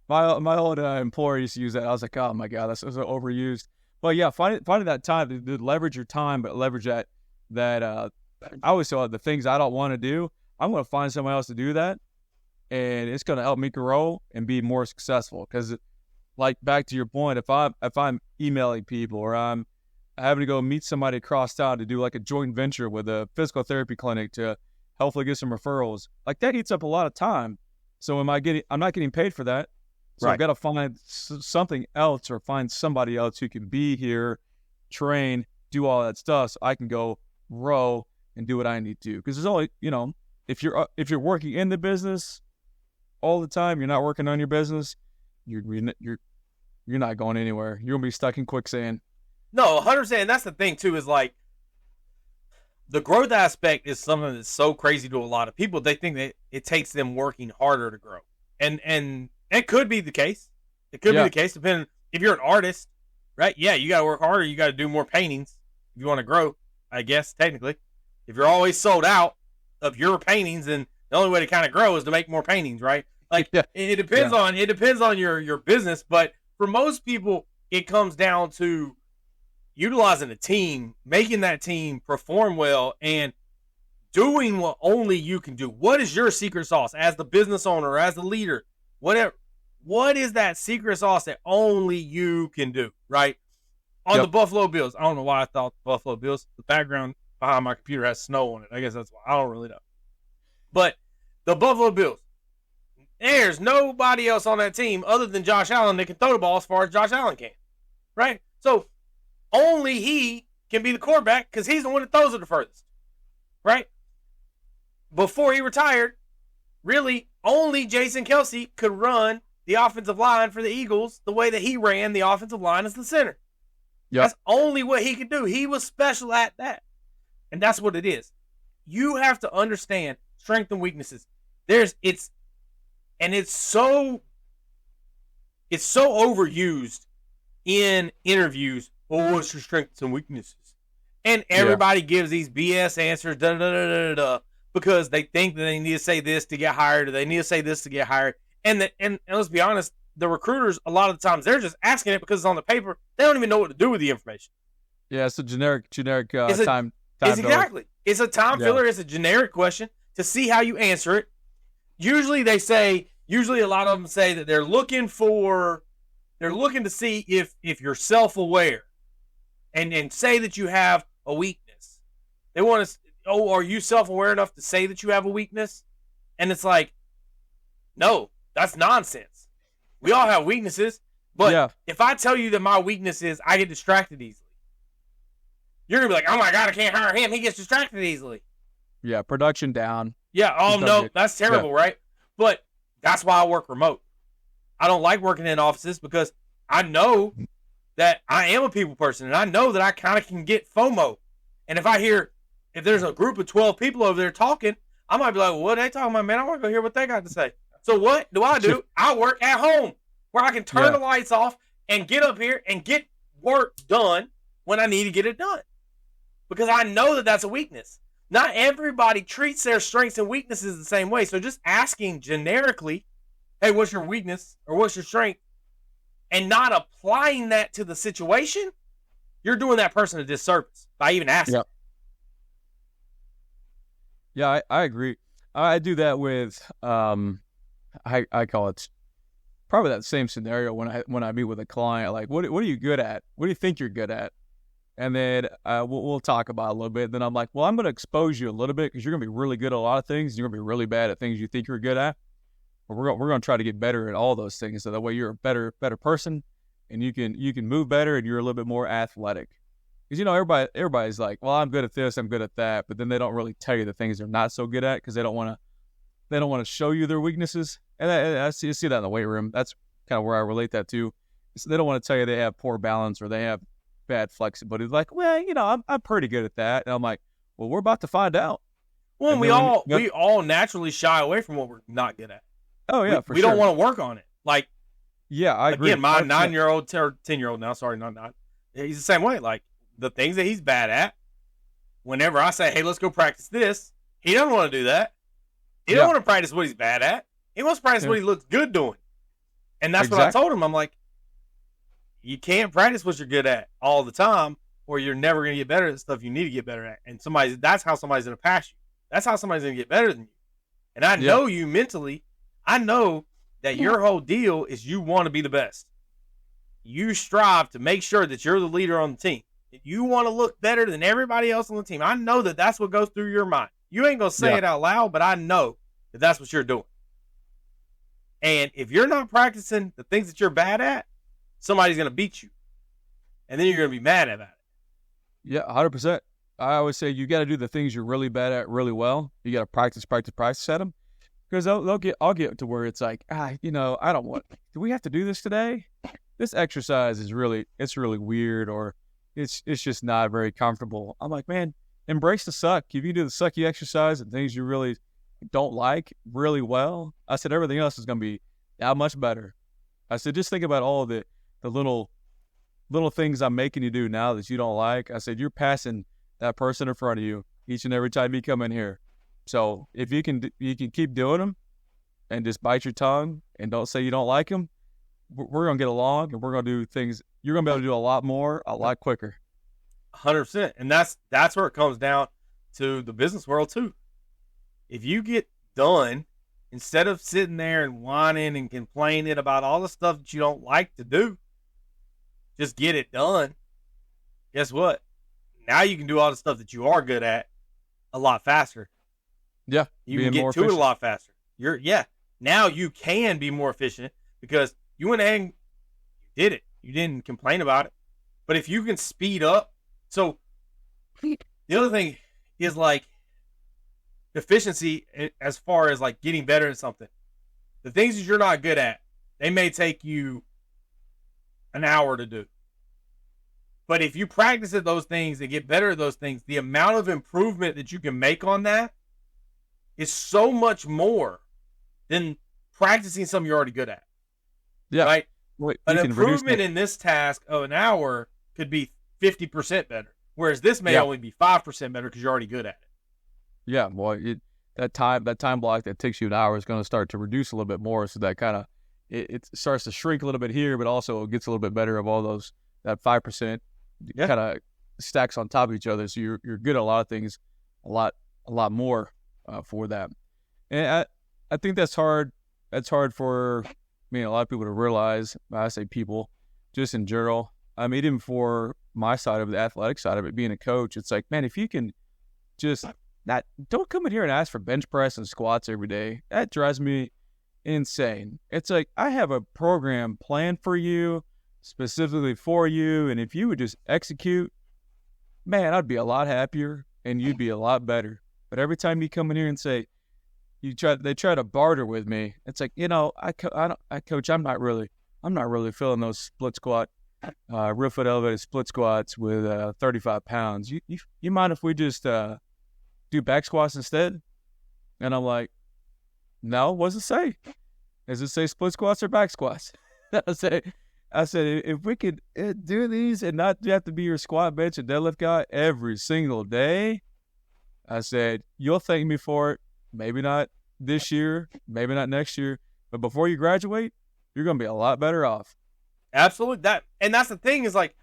My old employer used to use that. I was like, oh my God, that's so overused. But yeah, finding that time to leverage your time, but leverage that I always tell the things I don't want to do, I'm going to find someone else to do that, and it's going to help me grow and be more successful. Because, like, back to your point, if I'm emailing people, or I'm having to go meet somebody across town to do like a joint venture with a physical therapy clinic to hopefully get some referrals, like that eats up a lot of time. So I'm not getting paid for that. So right. I've got to find something else, or find somebody else who can be here, train, do all that stuff, so I can go grow and do what I need to. Because there's only, if you're working in the business all the time, you're not working on your business, you're not going anywhere. You're gonna be stuck in quicksand. No, 100%. And that's the thing too, is like the growth aspect is something that's so crazy to a lot of people. They think that it takes them working harder to grow, and it could be the case. It could be the case, depending if you're an artist, right? Yeah, you got to work harder. You got to do more paintings if you want to grow, I guess, technically. If you're always sold out of your paintings, then the only way to kind of grow is to make more paintings, right? Like it depends on your business, but for most people, it comes down to utilizing a team, making that team perform well, and doing what only you can do. What is your secret sauce as the business owner, as the leader, whatever? What is that secret sauce that only you can do, right? On Yep. the Buffalo Bills, I don't know why I thought the Buffalo Bills, the background behind my computer has snow on it. I guess that's why. I don't really know. But the Buffalo Bills, there's nobody else on that team other than Josh Allen that can throw the ball as far as Josh Allen can, right? So only he can be the quarterback because he's the one that throws it the furthest, right? Before he retired, really only Jason Kelce could run the offensive line for the Eagles the way that he ran the offensive line as the center. Yep. That's only what he could do. He was special at that. And that's what it is. You have to understand strengths and weaknesses. It's so overused in interviews. Oh, what's your strengths and weaknesses? And everybody gives these BS answers, because they think that they need to say this to get hired, or they need to say this to get hired. And let's be honest, the recruiters, a lot of the times, they're just asking it because it's on the paper. They don't even know what to do with the information. Yeah, it's a generic It's time exactly. It's a time filler. It's a generic question to see how you answer it. Usually a lot of them say that they're looking to see if you're self-aware and say that you have a weakness. They want to, are you self-aware enough to say that you have a weakness? And it's like, no, that's nonsense. We all have weaknesses, but if I tell you that my weakness is I get distracted easily, you're going to be like, oh my God, I can't hire him. He gets distracted easily. Yeah, production down. Yeah, no, that's terrible, right? But that's why I work remote. I don't like working in offices because I know that I am a people person, and I know that I kind of can get FOMO. And if there's a group of 12 people over there talking, I might be like, well, what are they talking about, man? I want to go hear what they got to say. So what do? I work at home where I can turn the lights off and get up here and get work done when I need to get it done. Because I know that that's a weakness. Not everybody treats their strengths and weaknesses the same way. So just asking generically, hey, what's your weakness or what's your strength, and not applying that to the situation, you're doing that person a disservice by even asking. Yep. Yeah, I agree. I do that with I call it probably that same scenario when I meet with a client. Like, what are you good at? What do you think you're good at? And then we'll talk about it a little bit. Then I'm like, well, I'm going to expose you a little bit because you're going to be really good at a lot of things. You're going to be really bad at things you think you're good at. But we're going to try to get better at all those things, so that way you're a better person, and you can move better, and you're a little bit more athletic. Because everybody's like, well, I'm good at this, I'm good at that, but then they don't really tell you the things they're not so good at because they don't want to show you their weaknesses. And I see that in the weight room. That's kind of where I relate that to. So they don't want to tell you they have poor balance or they have bad flexibility. Like, well, I'm pretty good at that. And I'm like, well, we're about to find out. Well, we all naturally shy away from what we're not good at. Oh yeah, we don't want to work on it. Like, yeah, I agree. Again, my 9-year-old or 10-year-old now, sorry, not, he's the same way. Like, the things that he's bad at, whenever I say, hey, let's go practice this, he doesn't want to do that. He doesn't want to practice what he's bad at. He wants to practice what he looks good doing. And that's what I told him. I'm like, you can't practice what you're good at all the time, or you're never going to get better at the stuff you need to get better at. And that's how somebody's going to pass you. That's how somebody's going to get better than you. And I know you mentally. I know that your whole deal is you want to be the best. You strive to make sure that you're the leader on the team. You want to look better than everybody else on the team. I know that that's what goes through your mind. You ain't going to say it out loud, but I know that that's what you're doing. And if you're not practicing the things that you're bad at, somebody's going to beat you. And then you're going to be mad about it. Yeah, 100%. I always say you got to do the things you're really bad at really well. You got to practice at them. Because I'll get to where it's like, I don't want, do we have to do this today? This exercise is really weird, or it's just not very comfortable. I'm like, man, embrace the suck. If you do the sucky exercise and things you really don't like really well, I said everything else is going to be that much better. I said, just think about all the little things I'm making you do now that you don't like. I said, you're passing that person in front of you each and every time you come in here. So if you can keep doing them and just bite your tongue and don't say you don't like them, we're going to get along, and we're going to do things. You're going to be able to do a lot more, a lot quicker. 100%. And that's where it comes down to the business world too. If you get done instead of sitting there and whining and complaining about all the stuff that you don't like to do, just get it done. Guess what? Now you can do all the stuff that you are good at a lot faster. Yeah. You can get to it a lot faster. Now you can be more efficient because you went ahead and did it. You didn't complain about it. But if you can speed up, so the other thing is like efficiency as far as like getting better at something. The things that you're not good at, they may take you an hour to do. But if you practice at those things and get better at those things, the amount of improvement that you can make on that is so much more than practicing something you're already good at. Yeah. Right? An improvement in this task of an hour could be 50% better, whereas this may only be 5% better because you're already good at it. Yeah, boy, that time block that takes you an hour is going to start to reduce a little bit more, so that kind of it starts to shrink a little bit here, but also it gets a little bit better of all those. That 5% kind of stacks on top of each other, so you're good at a lot of things, a lot more for that. And I think that's hard. That's hard for a lot of people to realize. I say people, just in general. I mean, even for my side of the athletic side of it, being a coach, it's like, man, if you can just don't come in here and ask for bench press and squats every day. That drives me insane. It's like, I have a program planned for you, specifically for you, and if you would just execute, man, I'd be a lot happier and you'd be a lot better. But every time you come in here and say, they try to barter with me. It's like, coach, I'm not really feeling those split squat, rear foot elevated split squats with 35 pounds. You mind if we just do back squats instead? And I'm like, no, what does it say? Does it say split squats or back squats? I said, if we could do these and not have to be your squat, bench, and deadlift guy every single day, I said, you'll thank me for it. Maybe not this year, maybe not next year, but before you graduate, you're going to be a lot better off. Absolutely. That's the thing is like,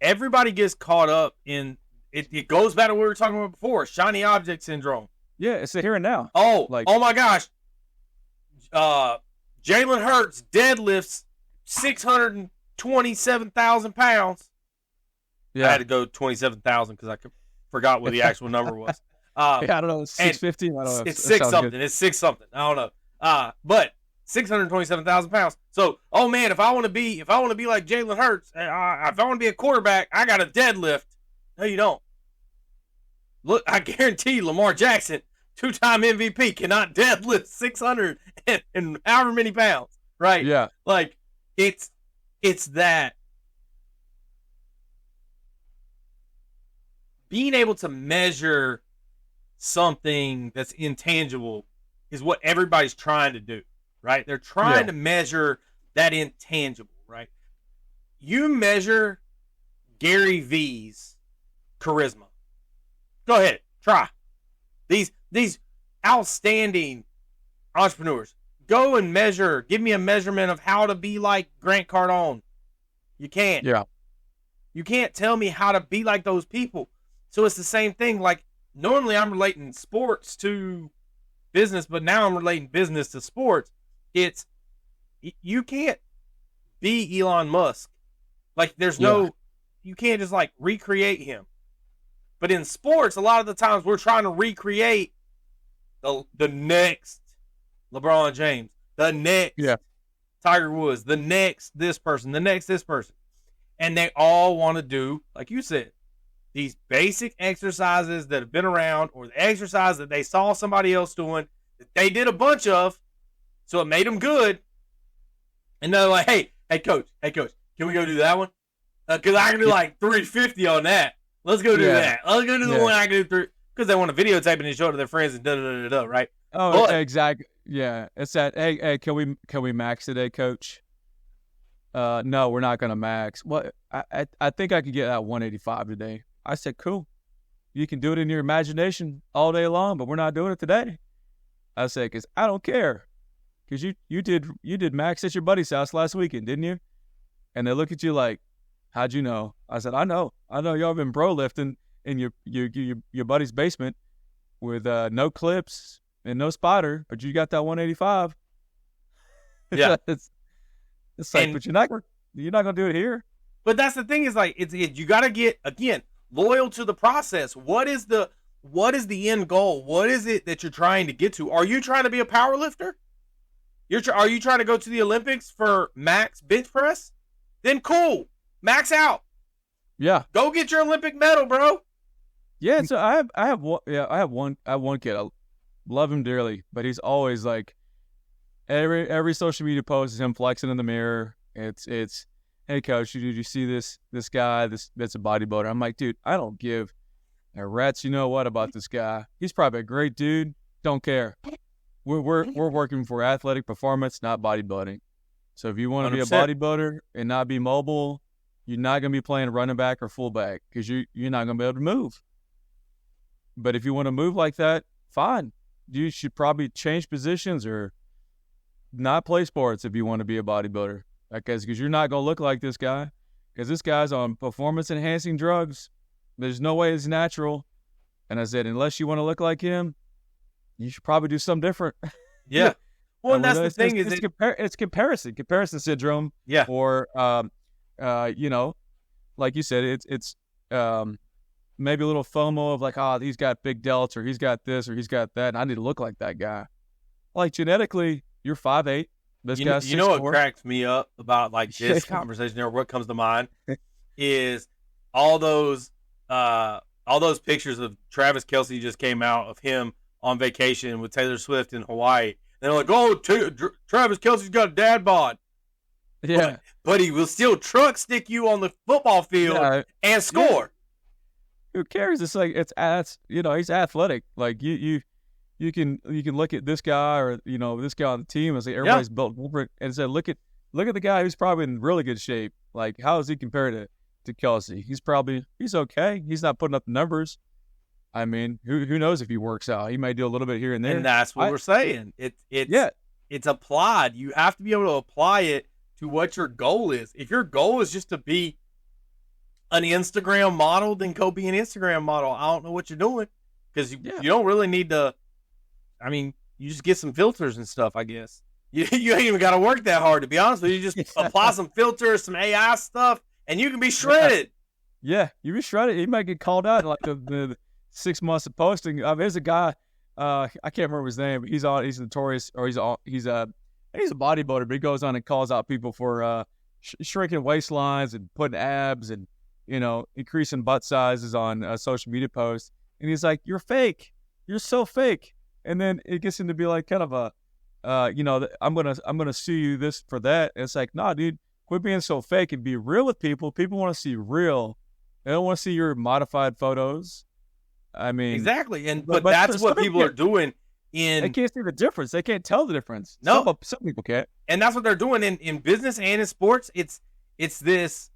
everybody gets caught up in it goes back to what we were talking about before, shiny object syndrome. Yeah, it's the here and now. Oh my gosh. Jalen Hurts deadlifts 627,000 pounds. Yeah. I had to go 27,000 because I forgot what the actual number was. I don't know. It's 650. I don't know. It's 6 something. Good. It's 6 something. I don't know. But 627,000 pounds. So, oh man, if I want to be like Jalen Hurts, if I want to be a quarterback, I got to deadlift. No, you don't. Look, I guarantee Lamar Jackson, 2-time MVP, cannot deadlift 600 and however many pounds, right? Yeah. Like, it's that. Being able to measure something that's intangible is what everybody's trying to do, right? They're trying to measure that intangible, right? You measure Gary V's charisma. Go ahead, try. These outstanding entrepreneurs. Go and measure. Give me a measurement of how to be like Grant Cardone. You can't. Yeah. You can't tell me how to be like those people. So it's the same thing. Like, normally I'm relating sports to business, but now I'm relating business to sports. It's, you can't be Elon Musk. Like, there's you can't just like recreate him. But in sports, a lot of the times we're trying to recreate the next LeBron James, the next Tiger Woods, the next this person, the next this person. And they all want to do, like you said, these basic exercises that have been around, or the exercise that they saw somebody else doing, that they did a bunch of, so it made them good. And they're like, hey, coach, can we go do that one? Because I can do like 350 on that. Let's go do that. Let's go do the one I can do through. Because they want to videotape it and show it to their friends and da-da-da-da-da, right? Oh, exactly. Yeah. It's that, hey, can we max today, coach? No, we're not going to max. Well, I think I could get that 185 today. I said, cool. You can do it in your imagination all day long, but we're not doing it today. I said, because I don't care. Because you did max at your buddy's house last weekend, didn't you? And they look at you like, how'd you know? I said, I know. Y'all been bro lifting in your buddy's basement with no clips, and no spotter, but you got that 185. Yeah. it's like, And- but you're not gonna do it here. But that's the thing is like you got to get again loyal to the process. What is the end goal? What is it that you're trying to get to? Are you trying to be a power lifter? Are you trying to go to the Olympics for max bench press? Then cool, max out. Yeah, Go get your Olympic medal, bro. yeah. So I have one kid. I love him dearly, but he's always like every social media post is him flexing in the mirror. It's hey coach, did you see this guy? That's a bodybuilder. I'm like, dude, I don't give a rat's you know what about this guy. He's probably a great dude. Don't care. We're working for athletic performance, not bodybuilding. So if you want to be a 100%. bodybuilder and not be mobile, you're not going to be playing running back or fullback because you're not going to be able to move. But if you want to move like that, fine. You should probably change positions or not play sports if you want to be a bodybuilder. Because you're not going to look like this guy. Because this guy's on performance-enhancing drugs. There's no way it's natural. And I said, unless you want to look like him, you should probably do something different. Yeah. Well, and that's the it's, thing it's, is it's comparison syndrome. Yeah. Or, like you said, it's maybe a little FOMO of like, he's got big delts or he's got this or he's got that, and I need to look like that guy. Like genetically, you're 5'8". This guy's 6'4". You know what cracks me up about like this conversation or what comes to mind is all those pictures of Travis Kelce just came out of him on vacation with Taylor Swift in Hawaii. They're like, oh, Travis Kelce's got a dad bod. Yeah. But he will still truck stick you on the football field and score. Yeah. Who cares? It's like he's athletic. Like you can look at this guy or this guy on the team and say everybody's built different and say look at the guy who's probably in really good shape. Like how is he compared to Kelce? He's okay. He's not putting up the numbers. I mean, who knows if he works out? He may do a little bit here and there. And that's what we're saying. It's applied. You have to be able to apply it to what your goal is. If your goal is just to be an Instagram model, then go be an Instagram model. I don't know what you're doing because you don't really need to. I mean, you just get some filters and stuff, I guess. You ain't even got to work that hard, to be honest with you. You just apply some filters, some AI stuff, and you can be shredded. Yeah, you be shredded. You might get called out in like the 6 months of posting. There's a guy, I can't remember his name, but he's notorious, or he's a bodybuilder, but he goes on and calls out people for shrinking waistlines and putting abs and increasing butt sizes on social media posts. And he's like, "You're fake. You're so fake." And then it gets him to be like kind of a, I'm gonna sue you this for that. And it's like, nah, dude, quit being so fake and be real with people. People want to see real. They don't want to see your modified photos. I mean, exactly, but that's what people are doing. They can't see the difference. They can't tell the difference. No, some people can't. And that's what they're doing in business and in sports. It's this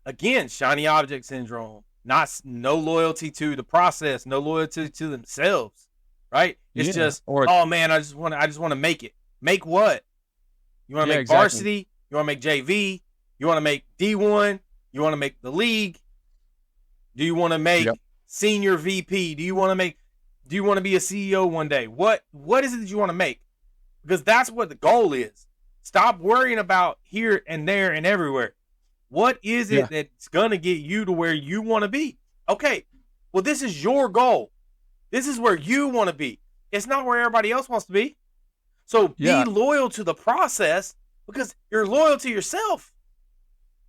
again, shiny object syndrome. No loyalty to the process, no loyalty to themselves. Right? It's just, oh man, I just want to make it. Make what? You want to make varsity? You want to make JV? You want to make D1? You want to make the league? Do you want to make senior VP? Do you want to be a CEO one day? What is it that you want to make? Because that's what the goal is. Stop worrying about here and there and everywhere. What is it that's going to get you to where you want to be? Okay, well, this is your goal. This is where you want to be. It's not where everybody else wants to be. So be loyal to the process because you're loyal to yourself.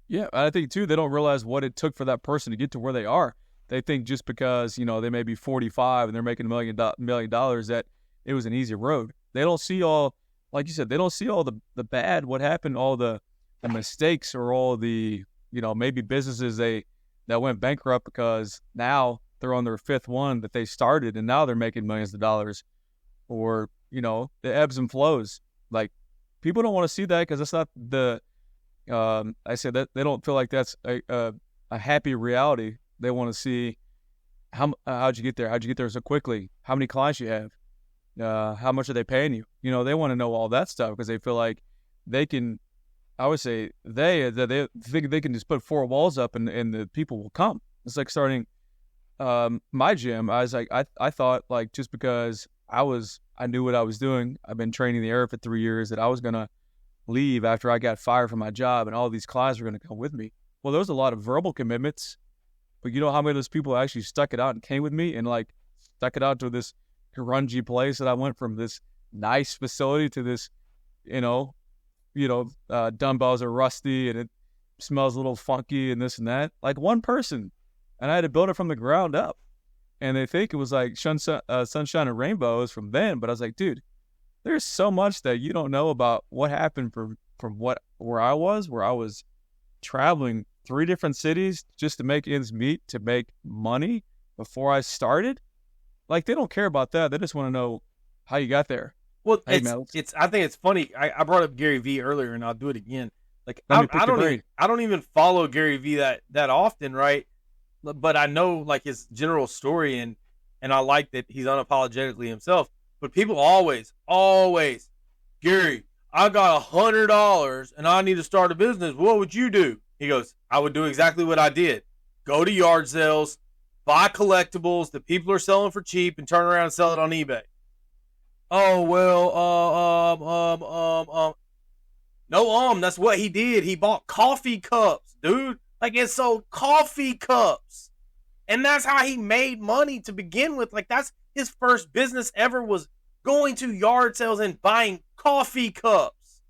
Yeah, I think, too, they don't realize what it took for that person to get to where they are. They think just because, they may be 45 and they're making $1 million that it was an easy road. They don't see all, like you said, they don't see all the bad, what happened, all the mistakes or all the, maybe businesses that went bankrupt because now they're on their 5th one that they started and now they're making millions of dollars, or, the ebbs and flows. Like, people don't want to see that because that's not the, I said that they don't feel like that's a happy reality. They want to see how'd you get there? How'd you get there so quickly? How many clients you have? How much are they paying you? They want to know all that stuff because they feel like they can, I would say they think they can just put 4 walls up and the people will come. It's like starting my gym. I was like, I thought like just because I I knew what I was doing. I've been training the air for 3 years, that I was going to leave after I got fired from my job and all these clients were going to come with me. Well, there was a lot of verbal commitments, but you know how many of those people actually stuck it out and came with me and like stuck it out to this grungy place that I went from this nice facility to this, dumbbells are rusty and it smells a little funky and this and that. Like one person. And I had to build it from the ground up. And they think it was like sunshine and rainbows from then. But I was like, dude, there's so much that you don't know about what happened from where I was traveling 3 different cities just to make ends meet, to make money before I started. Like, they don't care about that. They just want to know how you got there. Well, hey, I think it's funny. I brought up Gary Vee earlier, and I'll do it again. Like, I don't even follow Gary Vee that often, right? But I know like his general story, and I like that he's unapologetically himself. But people always, Gary, I got $100 and I need to start a business. What would you do? He goes, I would do exactly what I did. Go to yard sales, buy collectibles that people are selling for cheap, and turn around and sell it on eBay. Oh, well, no, that's what he did. He bought coffee cups, dude. Like, it sold coffee cups. And that's how he made money to begin with. Like, that's his first business ever, was going to yard sales and buying coffee cups.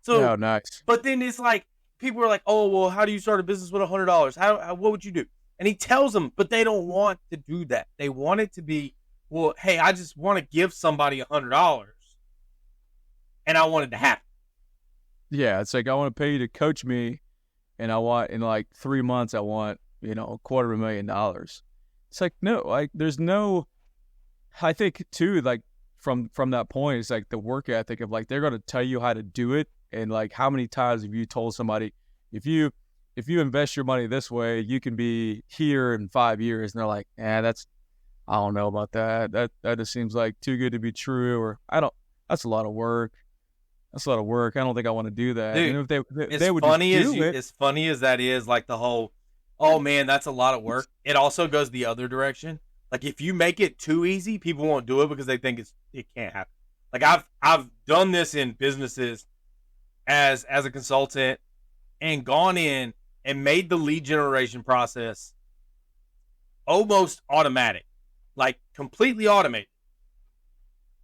So, oh, nice. But then it's like, people are like, oh, well, how do you start a business with $100? What would you do? And he tells them, but they don't want to do that. They want it to be, well, hey, I just want to give somebody $100. And I want it to happen. Yeah, it's like, I want to pay you to coach me. And I want, in like 3 months, I want, $250,000. It's like, no, like there's no, I think too, like from that point, it's like the work ethic of like, they're going to tell you how to do it. And like, how many times have you told somebody, if you invest your money this way, you can be here in 5 years. And they're like, I don't know about that. That just seems like too good to be true. Or that's a lot of work. That's a lot of work. I don't think I want to do that. Dude, and if they would as funny as that is, like the whole, oh man, that's a lot of work. It also goes the other direction. Like, if you make it too easy, people won't do it because they think it can't happen. Like, I've done this in businesses as a consultant, and gone in and made the lead generation process almost automatic, like completely automated.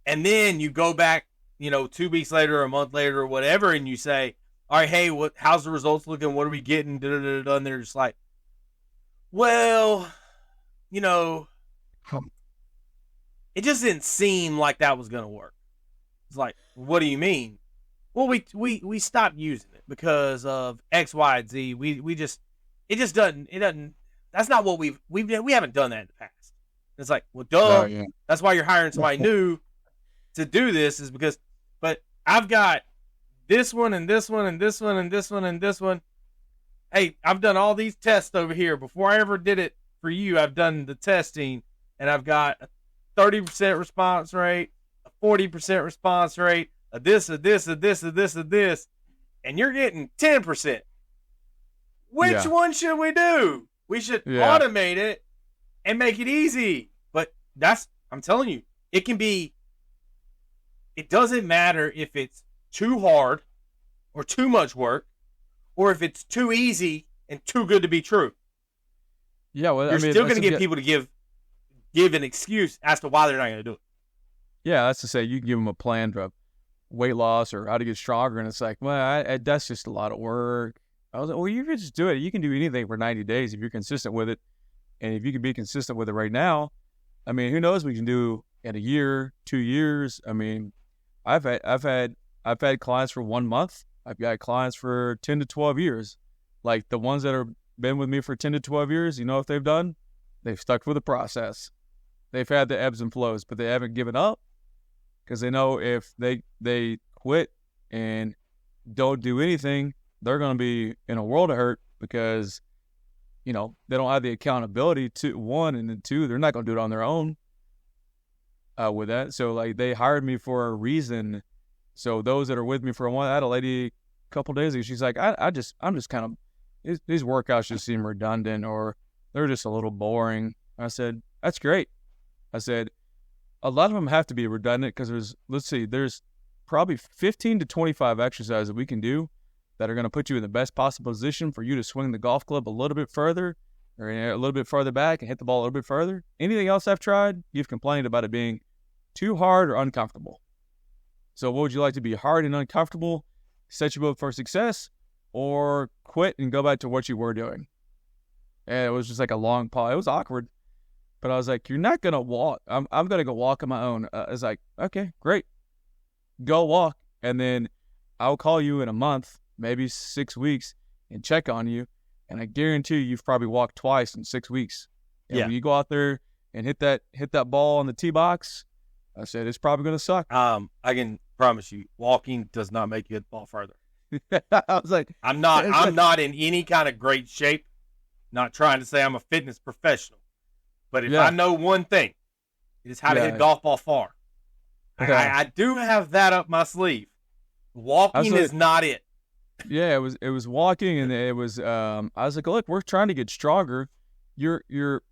And then you go back, 2 weeks later, or a month later, or whatever, and you say, all right, hey, how's the results looking? What are we getting? And they're just like, well, it just didn't seem like that was going to work. It's like, what do you mean? Well, we stopped using it because of X, Y, and Z. It doesn't, that's not what we haven't done that in the past. It's like, well, duh. Oh, yeah. That's why you're hiring somebody new to do this, is because, but I've got this one and this one and this one and this one and this one. Hey, I've done all these tests over here. Before I ever did it for you, I've done the testing, and I've got a 30% response rate, a 40% response rate, a this, and you're getting 10%. Which one should we do? We should automate it and make it easy. But I'm telling you, it doesn't matter if it's too hard or too much work, or if it's too easy and too good to be true. Yeah, well, you're still going to get people to give an excuse as to why they're not going to do it. Yeah, that's to say, you can give them a plan for weight loss or how to get stronger, and it's like, well, that's just a lot of work. I was like, well, you can just do it. You can do anything for 90 days if you're consistent with it. And if you can be consistent with it right now, I mean, who knows what you can do in a year, 2 years. I mean, I've had clients for 1 month. I've got clients for 10 to 12 years. Like, the ones that have been with me for 10 to 12 years, you know what they've done? They've stuck with the process. They've had the ebbs and flows, but they haven't given up, because they know if they quit and don't do anything, they're going to be in a world of hurt, because, they don't have the accountability to, one, and then two, they're not going to do it on their own with that. So, like, they hired me for a reason. So those that are with me for a while, I had a lady a couple days ago, she's like, I'm just kind of, these workouts just seem redundant, or they're just a little boring. I said, that's great. I said, a lot of them have to be redundant because there's probably 15 to 25 exercises that we can do that are going to put you in the best possible position for you to swing the golf club a little bit further or a little bit further back and hit the ball a little bit further. Anything else I've tried, you've complained about it being too hard or uncomfortable. So what would you like to be, hard and uncomfortable, set you up for success, or quit and go back to what you were doing? And it was just like a long pause. It was awkward. But I was like, you're not going to walk. I'm going to go walk on my own. I was like, okay, great. Go walk. And then I'll call you in a month, maybe 6 weeks, and check on you. And I guarantee you've probably walked twice in 6 weeks. And when you go out there and hit that ball on the tee box, I said, it's probably going to suck. I can promise you, walking does not make you hit the ball further. I was like, I'm not in any kind of great shape. Not trying to say I'm a fitness professional. But if I know one thing, it is how to hit a golf ball far. Okay. I do have that up my sleeve. Walking is not it. Yeah, it was walking, and it was. I was like, look, we're trying to get stronger. You're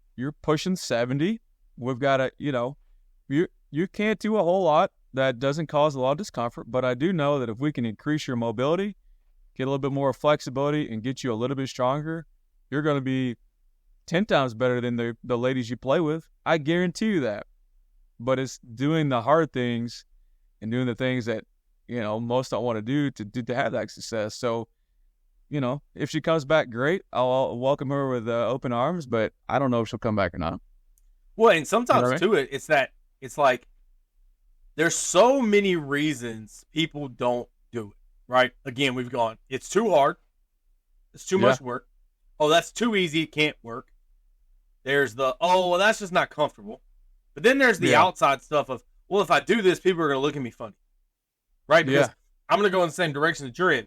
pushing 70. We've got to, you can't do a whole lot that doesn't cause a lot of discomfort. But I do know that if we can increase your mobility, get a little bit more flexibility, and get you a little bit stronger, you're going to be 10 times better than the ladies you play with. I guarantee you that. But it's doing the hard things and doing the things that, most don't want to do to have that success. So, if she comes back, great. I'll welcome her with open arms, but I don't know if she'll come back or not. Well, and sometimes too, it's like there's so many reasons people don't do it, right? Again, we've gone, it's too hard. It's too much work. Oh, that's too easy. It can't work. There's that's just not comfortable. But then there's the outside stuff of, well, if I do this, people are going to look at me funny. Right? Because I'm going to go in the same direction that you're in.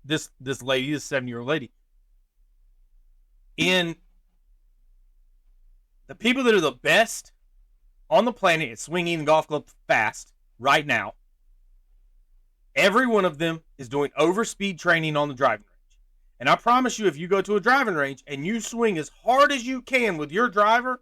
This lady, this 7-year-old lady. In the people that are the best on the planet at swinging the golf club fast right now, every one of them is doing overspeed training on the driving range. And I promise you, if you go to a driving range and you swing as hard as you can with your driver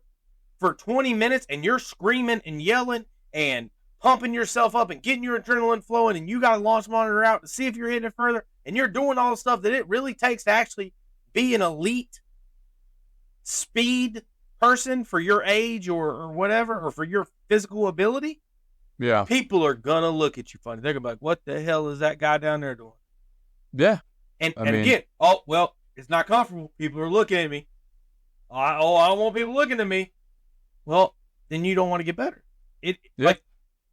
for 20 minutes and you're screaming and yelling and pumping yourself up and getting your adrenaline flowing, and you got a launch monitor out to see if you're hitting it further, and you're doing all the stuff that it really takes to actually be an elite speed person for your age or whatever, or for your physical ability, people are going to look at you funny. They're going to be like, what the hell is that guy down there doing? Yeah. And again, it's not comfortable. People are looking at me. I don't want people looking at me. Well, then you don't want to get better. Like,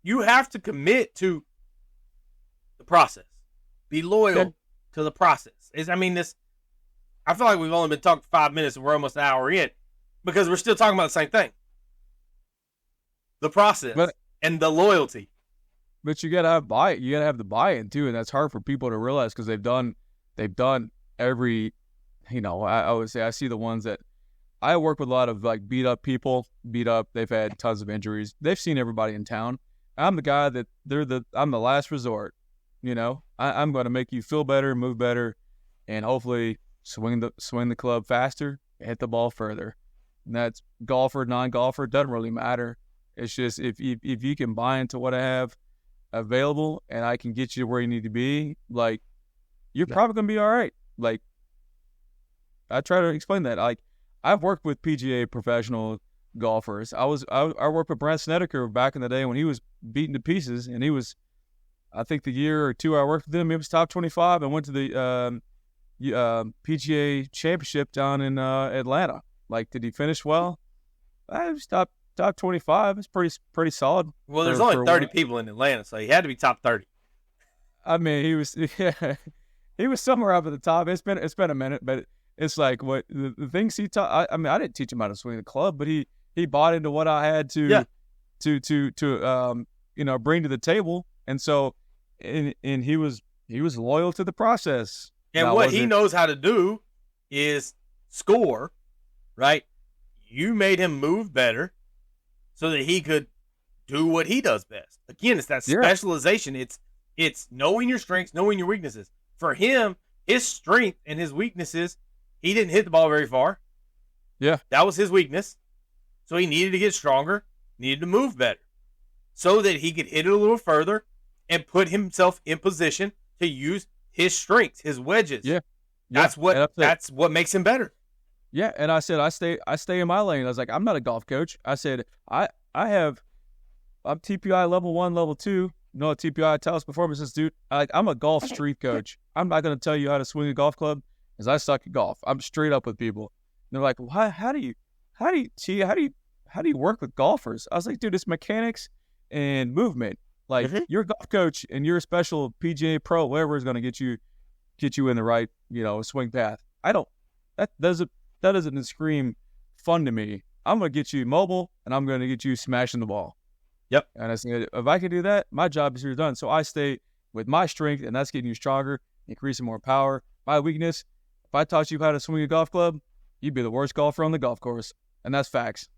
you have to commit to the process. Be loyal to the process. I feel like we've only been talking 5 minutes and we're almost an hour in because we're still talking about the same thing. The process and the loyalty. But you gotta have the buy-in too, and that's hard for people to realize because they've done every, I would say I see the ones that I work with a lot of like beat up people, they've had tons of injuries. They've seen everybody in town. I'm the guy that I'm the last resort. I'm going to make you feel better, move better, and hopefully swing the club faster, hit the ball further. And that's golfer, non-golfer, doesn't really matter. It's just if you can buy into what I have available and I can get you where you need to be, like, you're probably going to be all right. Like, I try to explain that. Like, I've worked with PGA professional golfers. I worked with Brent Snedeker back in the day when he was beaten to pieces, and he was, I think the year or two I worked with him, he was top 25 and went to the PGA championship down in Atlanta. Like, did he finish well? I was top 25. It's pretty solid. Well, there's only 30 people in Atlanta, so he had to be top 30. I mean, he was somewhere up at the top. It's been a minute, but it's like what the things he taught. I mean, I didn't teach him how to swing the club, but he bought into what I had to bring to the table, and so and he was loyal to the process. And now, what he knows how to do is score, right? You made him move better so that he could do what he does best. Again, it's that specialization. It's knowing your strengths, knowing your weaknesses. For him, his strength and his weaknesses, he didn't hit the ball very far. Yeah. That was his weakness. So he needed to get stronger. needed to move better so that he could hit it a little further and put himself in position to use his strengths, his wedges. Yeah. That's what makes him better. Yeah, and I said I stay in my lane. I was like, I'm not a golf coach. I said I'm TPI level 1, level 2. You know what TPI Talos Performance Institute? I'm a golf street coach. I'm not going to tell you how to swing a golf club because I suck at golf. I'm straight up with people. And they're like, well, how do you work with golfers? I was like, dude, it's mechanics and movement. Like your golf coach and your special PGA Pro, whatever is going to get you in the right, swing path. That doesn't scream fun to me. I'm going to get you mobile and I'm going to get you smashing the ball. Yep. And I said, if I can do that, my job is here done. So I stay with my strength, and that's getting you stronger, increasing more power. My weakness, if I taught you how to swing a golf club, you'd be the worst golfer on the golf course. And that's facts.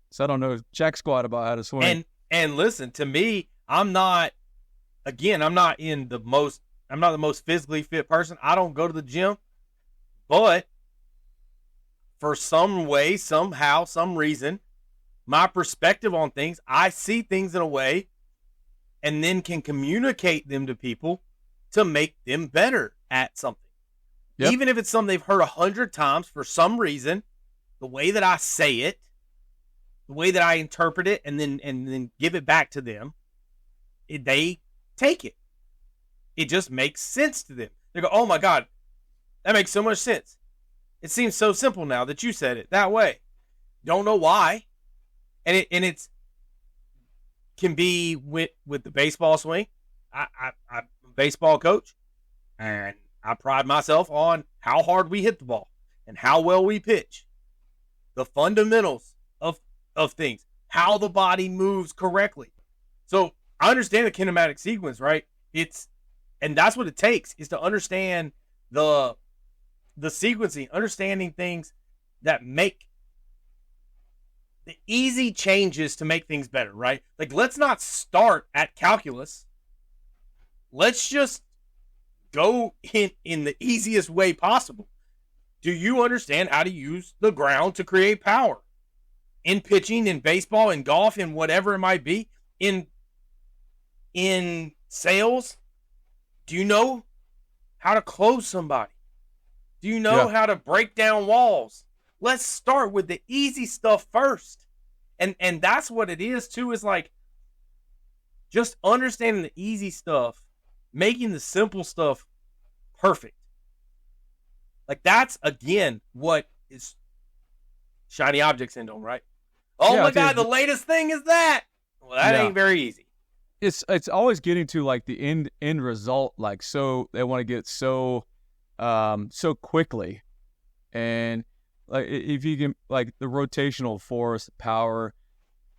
So I don't know jack squat about how to swing. And listen, to me, I'm not the most physically fit person. I don't go to the gym, but for some way, somehow, some reason, my perspective on things, I see things in a way and then can communicate them to people to make them better at something. Yep. Even if it's something they've heard 100 times, for some reason, the way that I say it, the way that I interpret it and then give it back to them, they take it. It just makes sense to them. They go, oh my God, that makes so much sense. It seems so simple now that you said it that way. Don't know why. And it's can be with the baseball swing. I'm a baseball coach, and I pride myself on how hard we hit the ball and how well we pitch. The fundamentals of things, how the body moves correctly. So I understand the kinematic sequence, right? And that's what it takes, is to understand the sequencing, understanding things that make the easy changes to make things better, right? Like, let's not start at calculus. Let's just go in the easiest way possible. Do you understand how to use the ground to create power? In pitching, in baseball, in golf, in whatever it might be, in sales, do you know how to close somebody? Do you know how to break down walls? Let's start with the easy stuff first. And that's what it is too, is like just understanding the easy stuff, making the simple stuff perfect. Like, that's again what is shiny object syndrome, right? Oh my God, the latest thing is that. Well, that ain't very easy. It's always getting to like the end result, like, so they want to get so quickly. And like, if you can, like, the rotational force, power,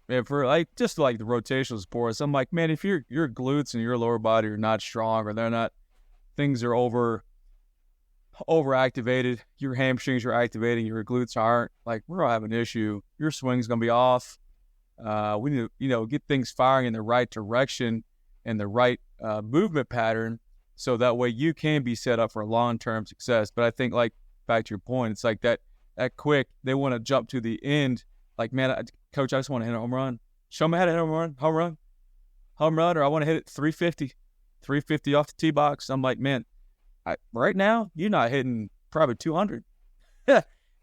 and for like just like the rotational force, I'm like, man, if your glutes and your lower body are not strong, or they're not, things are overactivated, your hamstrings are activating, your glutes aren't, like, we're gonna have an issue. Your swing's gonna be off. We need to, get things firing in the right direction and the right movement pattern, so that way you can be set up for long-term success. But I think, like, back to your point, it's like that quick, they want to jump to the end. Like, man, coach, I just want to hit a home run. Show me how to hit a home run, or I want to hit it 350 off the tee box. I'm like, man, right now you're not hitting probably 200.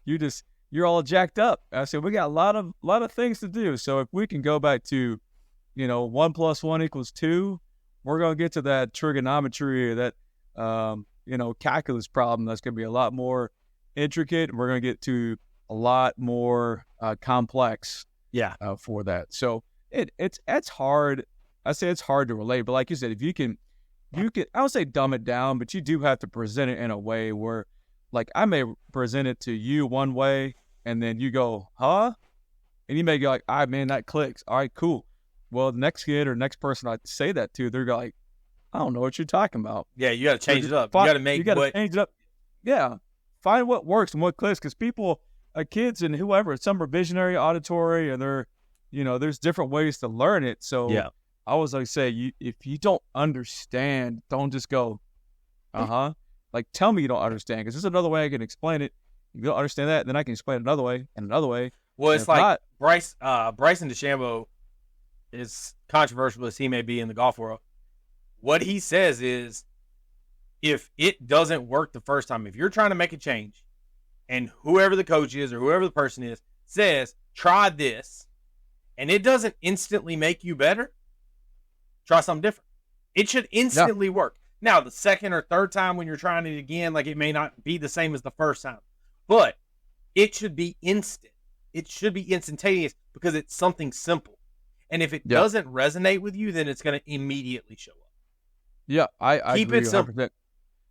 You're all jacked up. I said, we got a lot of things to do. So if we can go back to, 1 + 1 = 2, we're gonna get to that trigonometry, or that calculus problem that's gonna be a lot more intricate. We're gonna get to a lot more complex. For that. So it's hard. I say it's hard to relate, but like you said, if you can, I don't say dumb it down, but you do have to present it in a way where, like, I may present it to you one way, and then you go, huh? And you may go like, all right, man, that clicks. All right, cool. Well, the next kid or next person I say that to, they're like, I don't know what you're talking about. Yeah, you got to change it up. You got to change it up. Yeah. Find what works and what clicks, because people, kids and whoever, some are visionary, auditory, and they're, there's different ways to learn it. So I always like say, if you don't understand, don't just go, like, tell me you don't understand, because there's another way I can explain it. If you don't understand that, then I can explain it another way and another way. Well, it's like Bryson DeChambeau, as controversial as he may be in the golf world, what he says is, if it doesn't work the first time, if you're trying to make a change and whoever the coach is or whoever the person is says, try this, and it doesn't instantly make you better, try something different. It should instantly work. Now, the second or third time when you're trying it again, like, it may not be the same as the first time, but it should be instant. It should be instantaneous because it's something simple. And if it doesn't resonate with you, then it's going to immediately show up. Yeah, I keep agree it simple. 100%.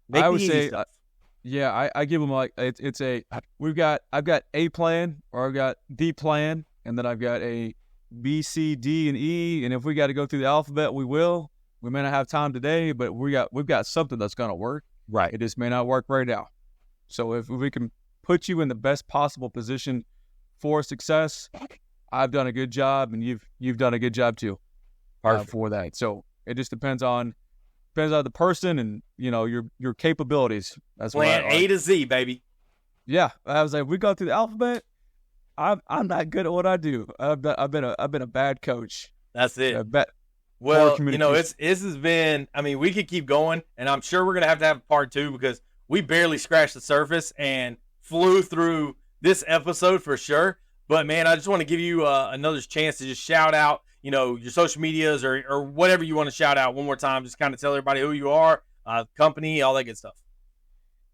Make I the would easy say, stuff. I give them like I've got a plan, or I've got the plan, and then I've got a B, C, D, and E. And if we got to go through the alphabet, we will. We may not have time today, but we've got something that's going to work. Right. It just may not work right now. So if we can put you in the best possible position for success, I've done a good job, and you've done a good job too. For that. So it just depends on the person and your capabilities. That's plan A to Z, baby. Yeah, I was like, we go through the alphabet. I'm not good at what I do. I've been a bad coach. That's it. Well, this has been. I mean, we could keep going, and I'm sure we're gonna have to have part 2 because we barely scratched the surface and flew through this episode for sure. But man, I just want to give you another chance to just shout out, your social medias or whatever you want to shout out one more time. Just kind of tell everybody who you are, company, all that good stuff.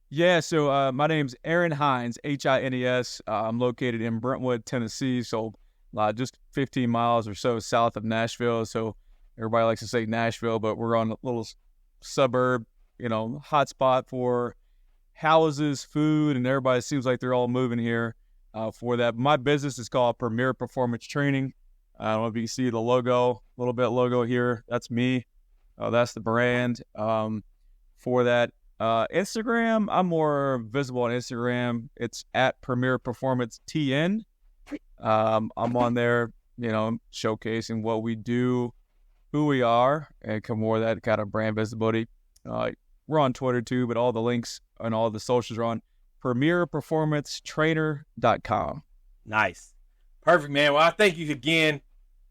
Yeah, so my name's Aaron Hines, Hines. I'm located in Brentwood, Tennessee, so just 15 miles or so south of Nashville. So everybody likes to say Nashville, but we're on a little suburb, hot spot for houses, food, and everybody seems like they're all moving here for that. My business is called Premier Performance Training. I don't know if you can see the logo, a little bit logo here. That's me. That's the brand. For that. Instagram, I'm more visible on Instagram. It's at Premier Performance TN. I'm on there, showcasing what we do, who we are, and more of that kind of brand visibility. We're on Twitter too, but all the links and all the socials are on premierperformancetrainer.com. Nice. Perfect, man. Well, I thank you again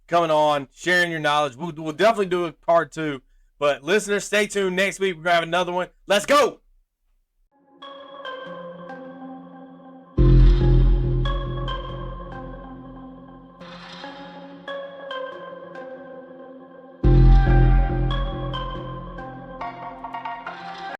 coming on, sharing your knowledge. We'll definitely do a part 2. But listeners, stay tuned. Next week, we're going to have another one. Let's go.